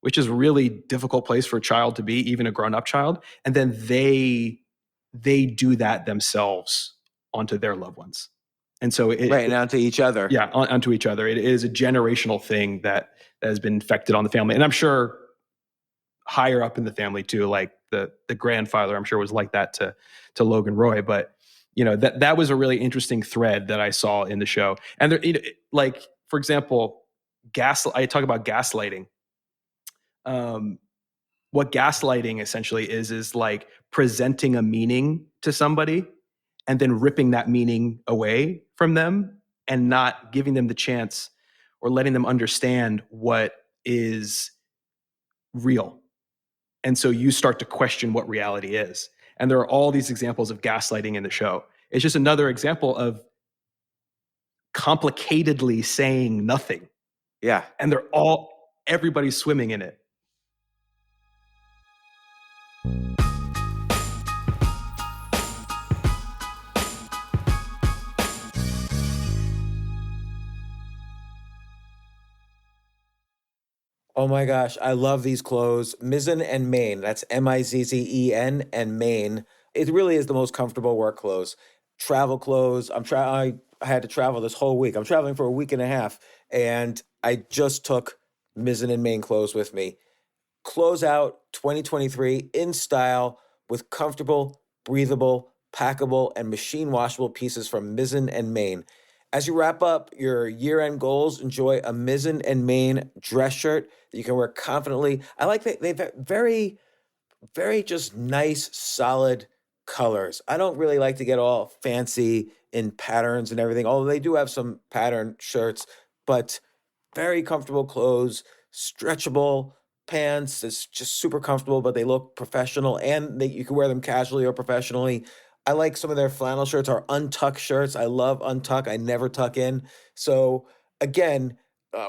which is a really difficult place for a child to be, even a grown-up child. And then they do that themselves onto their loved ones. And so right, and onto each other. Yeah, onto each other. It is a generational thing that has been infected on the family. And I'm sure higher up in the family too, like the grandfather, I'm sure was like that to Logan Roy. But that was a really interesting thread that I saw in the show. And there, like, for example, I talk about gaslighting. What gaslighting essentially is like presenting a meaning to somebody and then ripping that meaning away from them and not giving them the chance or letting them understand what is real. And so you start to question what reality is. And there are all these examples of gaslighting in the show. It's just another example of complicatedly saying nothing. Yeah. And everybody's swimming in it. Oh my gosh, I love these clothes. Mizzen and Main. That's Mizzen and Main. It really is the most comfortable work clothes. Travel clothes. I had to travel this whole week. I'm traveling for a week and a half, and I just took Mizzen and Main clothes with me. Close out 2023 in style with comfortable, breathable, packable, and machine washable pieces from Mizzen and Main. As you wrap up your year-end goals, enjoy a Mizzen and Main dress shirt that you can wear confidently. I like that they've very, very just nice, solid colors. I don't really like to get all fancy in patterns and everything, although they do have some pattern shirts, but very comfortable clothes, stretchable pants. It's just super comfortable, but they look professional, and you can wear them casually or professionally. I like some of their flannel shirts or untuck shirts. I love untuck. I never tuck in. So again,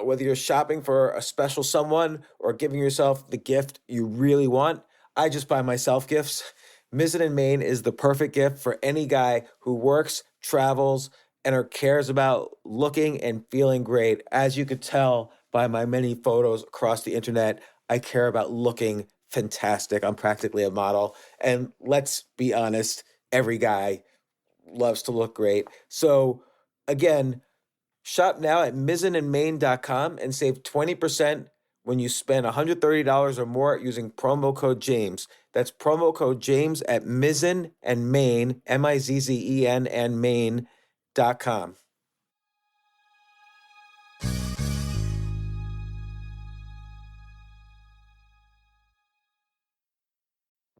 whether you're shopping for a special someone or giving yourself the gift you really want, I just buy myself gifts. Mizzen and Main is the perfect gift for any guy who works, travels, and or cares about looking and feeling great. As you could tell by my many photos across the internet, I care about looking fantastic. I'm practically a model. And let's be honest, every guy loves to look great. So again, shop now at mizzenandmain.com and save 20% when you spend $130 or more using promo code James. That's promo code James at Mizzen and Main, Mizzen and Main.com.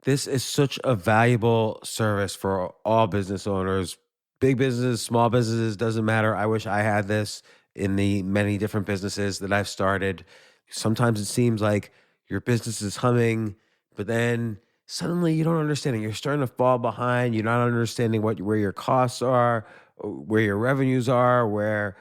This is such a valuable service for all business owners, big businesses, small businesses, doesn't matter. I wish I had this in the many different businesses that I've started. Sometimes it seems like your business is humming, but then suddenly you don't understand it. You're starting to fall behind. You're not understanding where your costs are, where your revenues are, where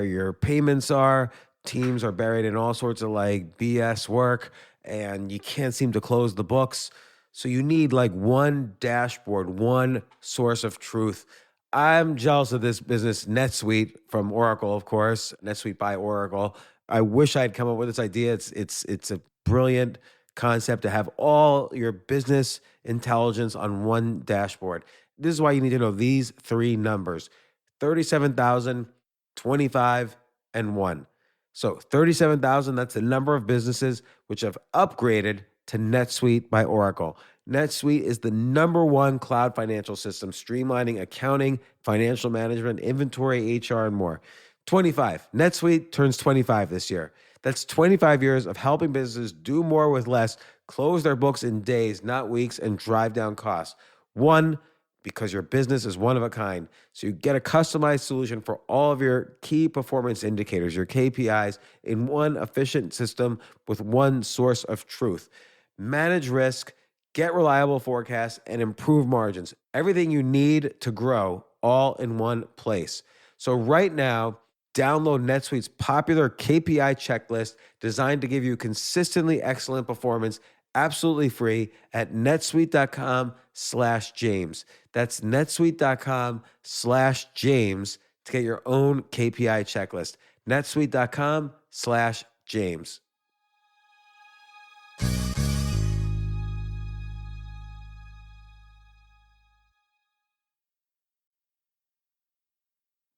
your payments are. Teams are buried in all sorts of like BS work, and you can't seem to close the books. So you need like one dashboard, one source of truth. I'm jealous of this business, NetSuite from Oracle, of course, NetSuite by Oracle. I wish I'd come up with this idea. It's a brilliant concept to have all your business intelligence on one dashboard. This is why you need to know these three numbers: 37,000, 25, and 1. So 37,000, that's the number of businesses which have upgraded to NetSuite by Oracle. NetSuite is the number one cloud financial system, streamlining accounting, financial management, inventory, HR, and more. 25. NetSuite turns 25 this year. That's 25 years of helping businesses do more with less, close their books in days, not weeks, and drive down costs. 1, because your business is one of a kind. So you get a customized solution for all of your key performance indicators, your KPIs, in one efficient system with one source of truth. manage risk, get reliable forecasts, and improve margins. Everything you need to grow all in one place. So right now, download NetSuite's popular KPI checklist designed to give you consistently excellent performance absolutely free at netsuite.com/James. That's netsuite.com/James to get your own KPI checklist. netsuite.com/James.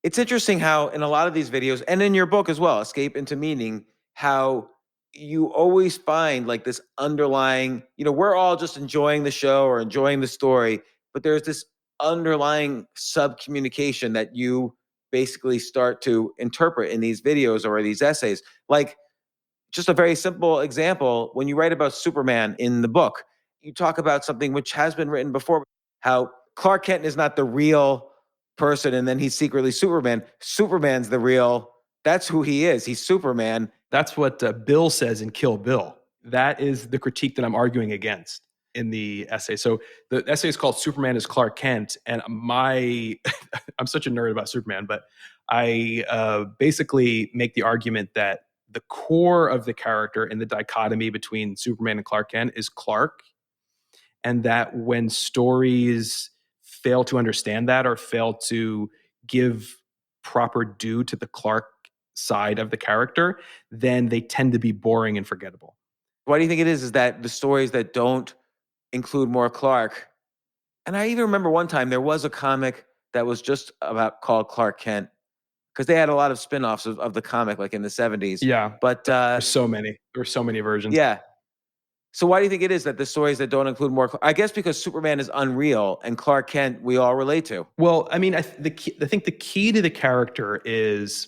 It's interesting how in a lot of these videos and in your book as well, Escape into Meaning, how you always find like this underlying, we're all just enjoying the show or enjoying the story, but there's this underlying sub communication that you basically start to interpret in these videos or these essays. Like, just a very simple example, when you write about Superman in the book, you talk about something which has been written before, how Clark Kent is not the real person and then he's secretly Superman. Superman's the real, that's who he is. He's Superman. That's what Bill says in Kill Bill. That is the critique that I'm arguing against in the essay. So the essay is called Superman is Clark Kent. And I'm such a nerd about Superman, but I basically make the argument that the core of the character and the dichotomy between Superman and Clark Kent is Clark. And that when stories fail to understand that or fail to give proper due to the Clark side of the character, then they tend to be boring and forgettable. Why do you think it is that the stories that don't include more Clark, and I even remember one time there was a comic that was just about called Clark Kent, because they had a lot of spin-offs of the comic like in the 70s. Yeah. But There's so many. There were so many versions. yeah. So why do you think it is that the stories that don't include more, I guess because Superman is unreal and Clark Kent we all relate to? Well, I mean, I think the key to the character is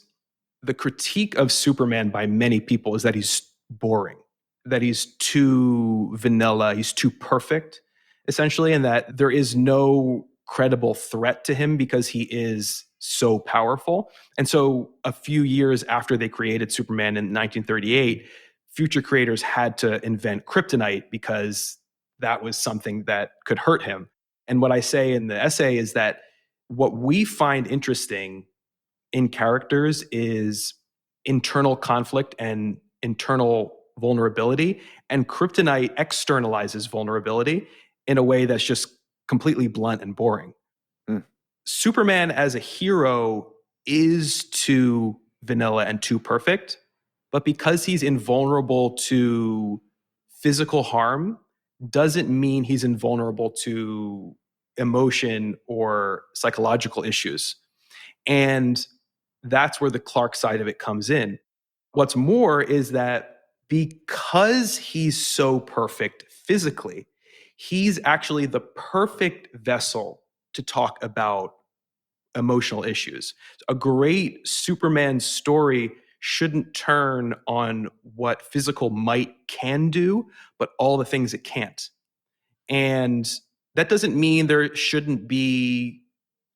the critique of Superman by many people is that he's boring, that he's too vanilla, he's too perfect, essentially, and that there is no credible threat to him because he is so powerful. And so a few years after they created Superman in 1938, future creators had to invent kryptonite because that was something that could hurt him. And what I say in the essay is that what we find interesting in characters is internal conflict and internal vulnerability, and kryptonite externalizes vulnerability in a way that's just completely blunt and boring. Superman as a hero is too vanilla and too perfect, but because he's invulnerable to physical harm doesn't mean he's invulnerable to emotion or psychological issues. And that's where the Clark side of it comes in. What's more is that because he's so perfect physically, he's actually the perfect vessel to talk about emotional issues. A great Superman story shouldn't turn on what physical might can do, but all the things it can't. And that doesn't mean there shouldn't be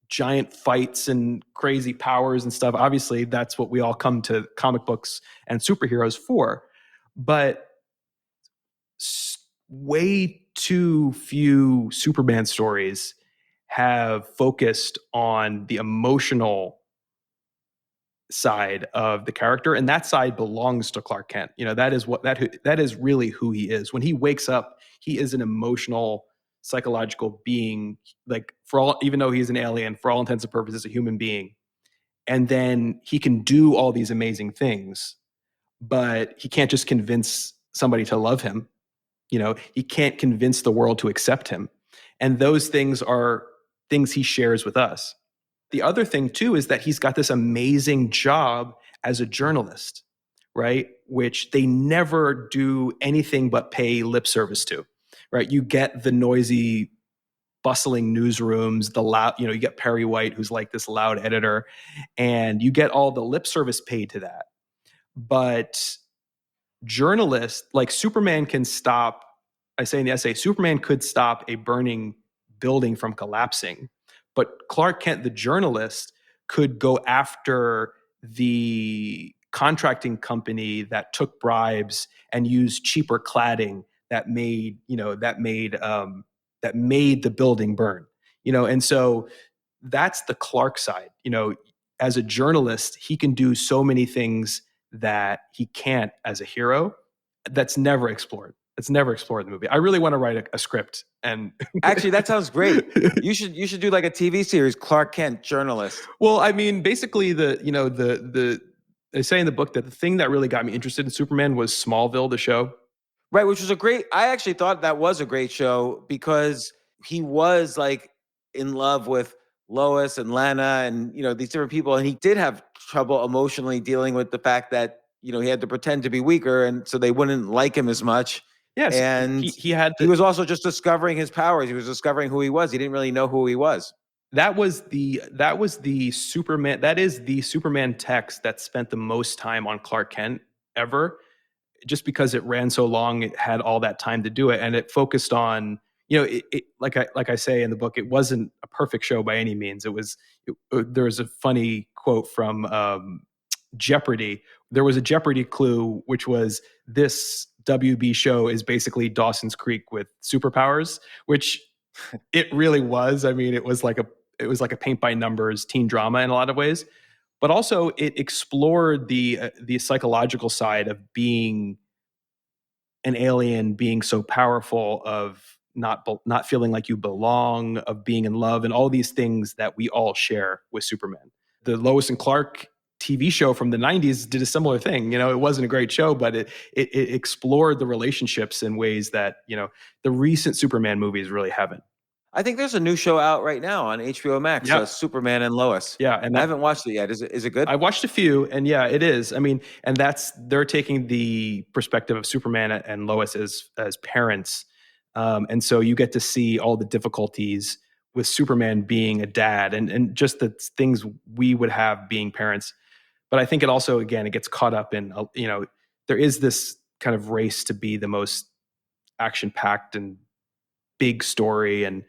giant fights and crazy powers and stuff. Obviously, that's what we all come to comic books and superheroes for. But way too few Superman stories have focused on the emotional side of the character, and that side belongs to Clark Kent. That is really who he is. When he wakes up, he is an emotional, psychological being, like even though he's an alien, for all intents and purposes, a human being. And then he can do all these amazing things, but he can't just convince somebody to love him. He can't convince the world to accept him. And those things are things he shares with us. The other thing too is that he's got this amazing job as a journalist, right? Which they never do anything but pay lip service to, right? You get the noisy, bustling newsrooms, the loud, you get Perry White, who's like this loud editor, and you get all the lip service paid to that. But journalists, like Superman can stop, I say in the essay, Superman could stop a burning building from collapsing. But Clark Kent, the journalist, could go after the contracting company that took bribes and used cheaper cladding that made the building burn. And so that's the Clark side. As a journalist, he can do so many things that he can't as a hero. That's never explored. It's never explored in the movie. I really want to write a script. And actually, that sounds great. You should do like a TV series, Clark Kent, journalist. Well, I mean, basically, they say in the book that the thing that really got me interested in Superman was Smallville, the show. Right, which was I actually thought that was a great show because he was like in love with Lois and Lana and, these different people. And he did have trouble emotionally dealing with the fact that, he had to pretend to be weaker. And so they wouldn't like him as much. Yes. And he was also just discovering his powers. He was discovering who he was. He didn't really know who he was. That was the Superman. That is the Superman text that spent the most time on Clark Kent ever. Just because it ran so long, it had all that time to do it, and it focused on, like I say in the book, it wasn't a perfect show by any means. There was a funny quote from Jeopardy. There was a Jeopardy clue, which was this WB show is basically Dawson's Creek with superpowers, which it really was. I mean, it was like a paint by numbers teen drama in a lot of ways. But also, it explored the psychological side of being an alien, being so powerful, of not feeling like you belong, of being in love, and all these things that we all share with Superman. The Lois and Clark TV show from the 90s did a similar thing. It wasn't a great show, but it explored the relationships in ways that the recent Superman movies really haven't. I think there's a new show out right now on HBO Max, Superman and Lois. Yeah, and I haven't watched it yet. Is it good? I watched a few, and yeah, it is. I mean, and they're taking the perspective of Superman and Lois as parents, and so you get to see all the difficulties with Superman being a dad, and just the things we would have being parents. But I think it also, again, it gets caught up in there is this kind of race to be the most action-packed and big story and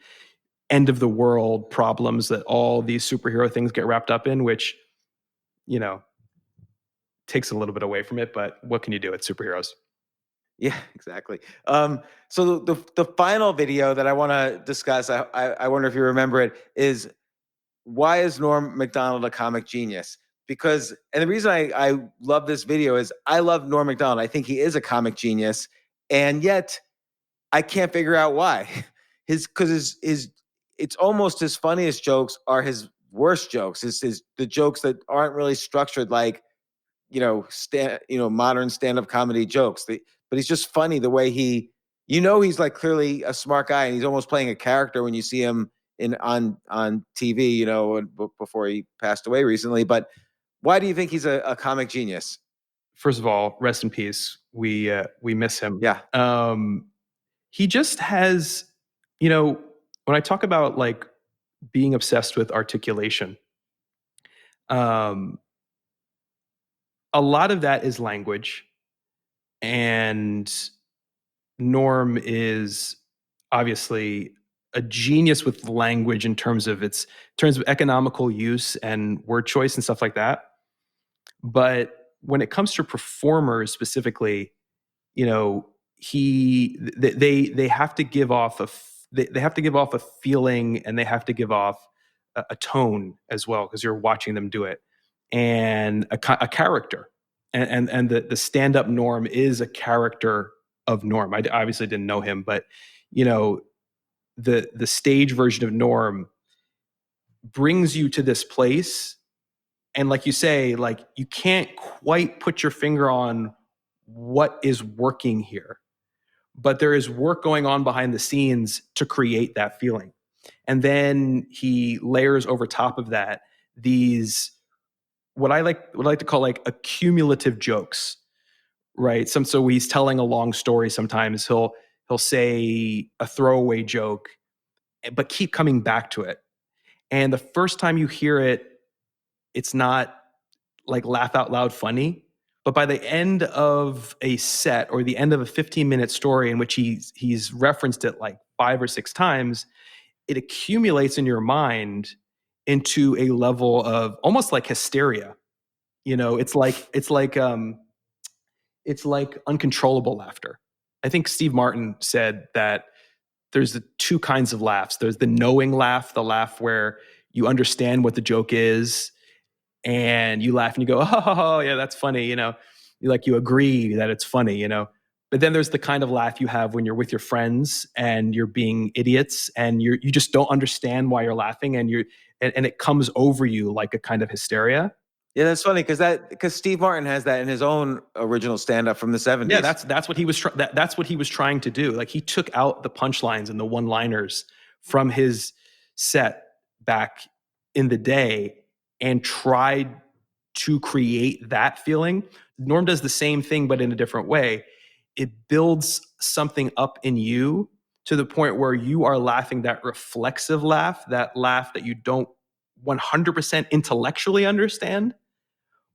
end of the world problems that all these superhero things get wrapped up in, which, takes a little bit away from it, but what can you do? It's superheroes. Yeah, exactly. So the final video that I want to discuss, I wonder if you remember it, is why is Norm Macdonald a comic genius? And the reason I love this video is I love Norm Macdonald. I think he is a comic genius, and yet I can't figure out why. Because it's almost his funniest jokes are his worst jokes. The jokes that aren't really structured like, modern stand-up comedy jokes. But he's just funny the way he's like clearly a smart guy, and he's almost playing a character when you see him on TV, before he passed away recently. But why do you think he's a comic genius? First of all, rest in peace. We miss him. Yeah. He just has, when I talk about like being obsessed with articulation, a lot of that is language, and Norm is obviously a genius with language in terms of economical use and word choice and stuff like that. But when it comes to performers specifically, they have to give off they have to give off a feeling, and they have to give off a tone as well, because you're watching them do it, and a character. And the stand-up Norm is a character of Norm. I obviously didn't know him, but the stage version of Norm brings you to this place, and like you say, like you can't quite put your finger on what is working here, but there is work going on behind the scenes to create that feeling. And then he layers over top of that these what I like to call like accumulative jokes, right? So he's telling a long story. Sometimes he'll say a throwaway joke, but keep coming back to it. And the first time you hear it, it's not like laugh out loud funny. But by the end of a set, or the end of a 15-minute story in which he's referenced it like 5 or 6 times, it accumulates in your mind into a level of almost like hysteria. It's like uncontrollable laughter. I think Steve Martin said that there's the two kinds of laughs. There's the knowing laugh, the laugh where you understand what the joke is and you laugh and you go, oh yeah, that's funny. You agree that it's funny, But then there's the kind of laugh you have when you're with your friends and you're being idiots and you just don't understand why you're laughing and it comes over you like a kind of hysteria. Yeah, that's funny because Steve Martin has that in his own original stand-up from the 70s. Yeah, that's what he was that's what he was trying to do. Like, he took out the punchlines and the one-liners from his set back in the day and tried to create that feeling. Norm does the same thing, but in a different way. It builds something up in you to the point where you are laughing that reflexive laugh, that laugh that you don't 100% intellectually understand,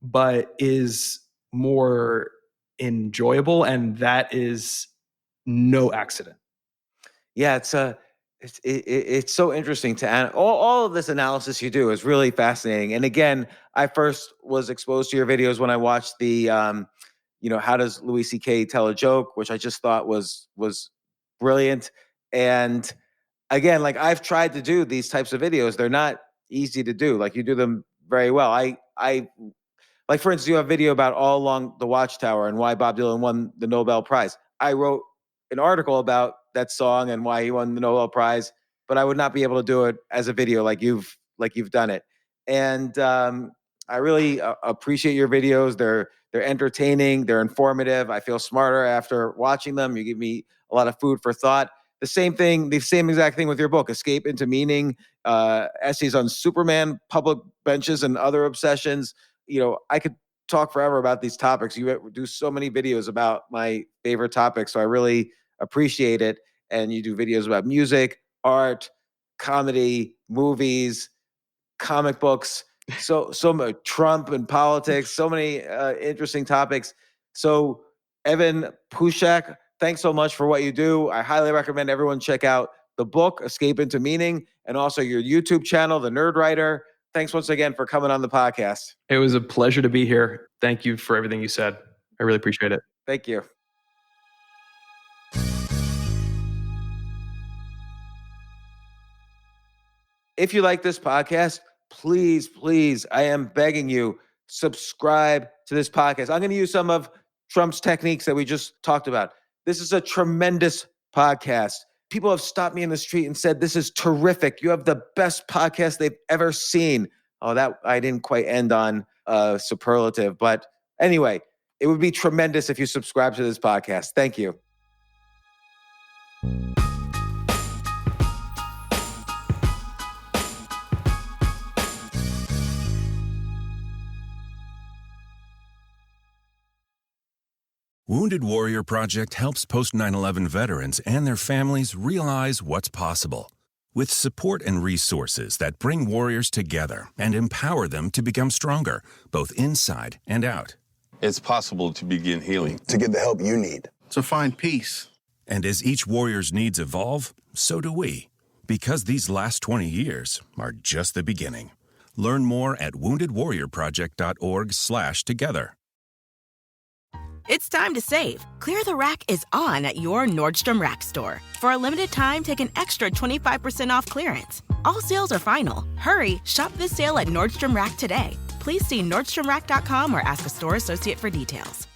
but is more enjoyable, and that is no accident. Yeah, it's so interesting to all of this analysis you do is really fascinating. And again, I first was exposed to your videos when I watched the how does Louis C.K. tell a joke, which I just thought was brilliant. And again, like, I've tried to do these types of videos. They're not easy to do. Like, you do them very well. I like, for instance, you have a video about All Along the Watchtower and why Bob Dylan won the Nobel Prize. I wrote an article about that song and why he won the Nobel Prize, but I would not be able to do it as a video like you've done it. And I really appreciate your videos. They're entertaining. They're informative. I feel smarter after watching them. You give me a lot of food for thought. The same exact thing with your book, Escape into Meaning, essays on Superman, public benches, and other obsessions. I could talk forever about these topics. You do so many videos about my favorite topics, so I really appreciate it. And you do videos about music, art, comedy, movies, comic books, so much, Trump and politics, so many interesting topics. So, Evan Puschak, thanks so much for what you do. I highly recommend everyone check out the book, Escape into Meaning, and also your YouTube channel, The Nerdwriter. Thanks once again for coming on the podcast. It was a pleasure to be here. Thank you for everything you said. I really appreciate it. Thank you. If you like this podcast, please, I am begging you, subscribe to this podcast. I'm going to use some of Trump's techniques that we just talked about. This is a tremendous podcast. People have stopped me in the street and said, this is terrific. You have the best podcast they've ever seen. Oh, that I didn't quite end on superlative. But anyway, it would be tremendous if you subscribe to this podcast. Thank you. Wounded Warrior Project helps post 9/11 veterans and their families realize what's possible. With support and resources that bring warriors together and empower them to become stronger, both inside and out. It's possible to begin healing. To get the help you need. To find peace. And as each warrior's needs evolve, so do we. Because these last 20 years are just the beginning. Learn more at woundedwarriorproject.org/together. It's time to save. Clear the Rack is on at your Nordstrom Rack store. For a limited time, take an extra 25% off clearance. All sales are final. Hurry, shop this sale at Nordstrom Rack today. Please see nordstromrack.com or ask a store associate for details.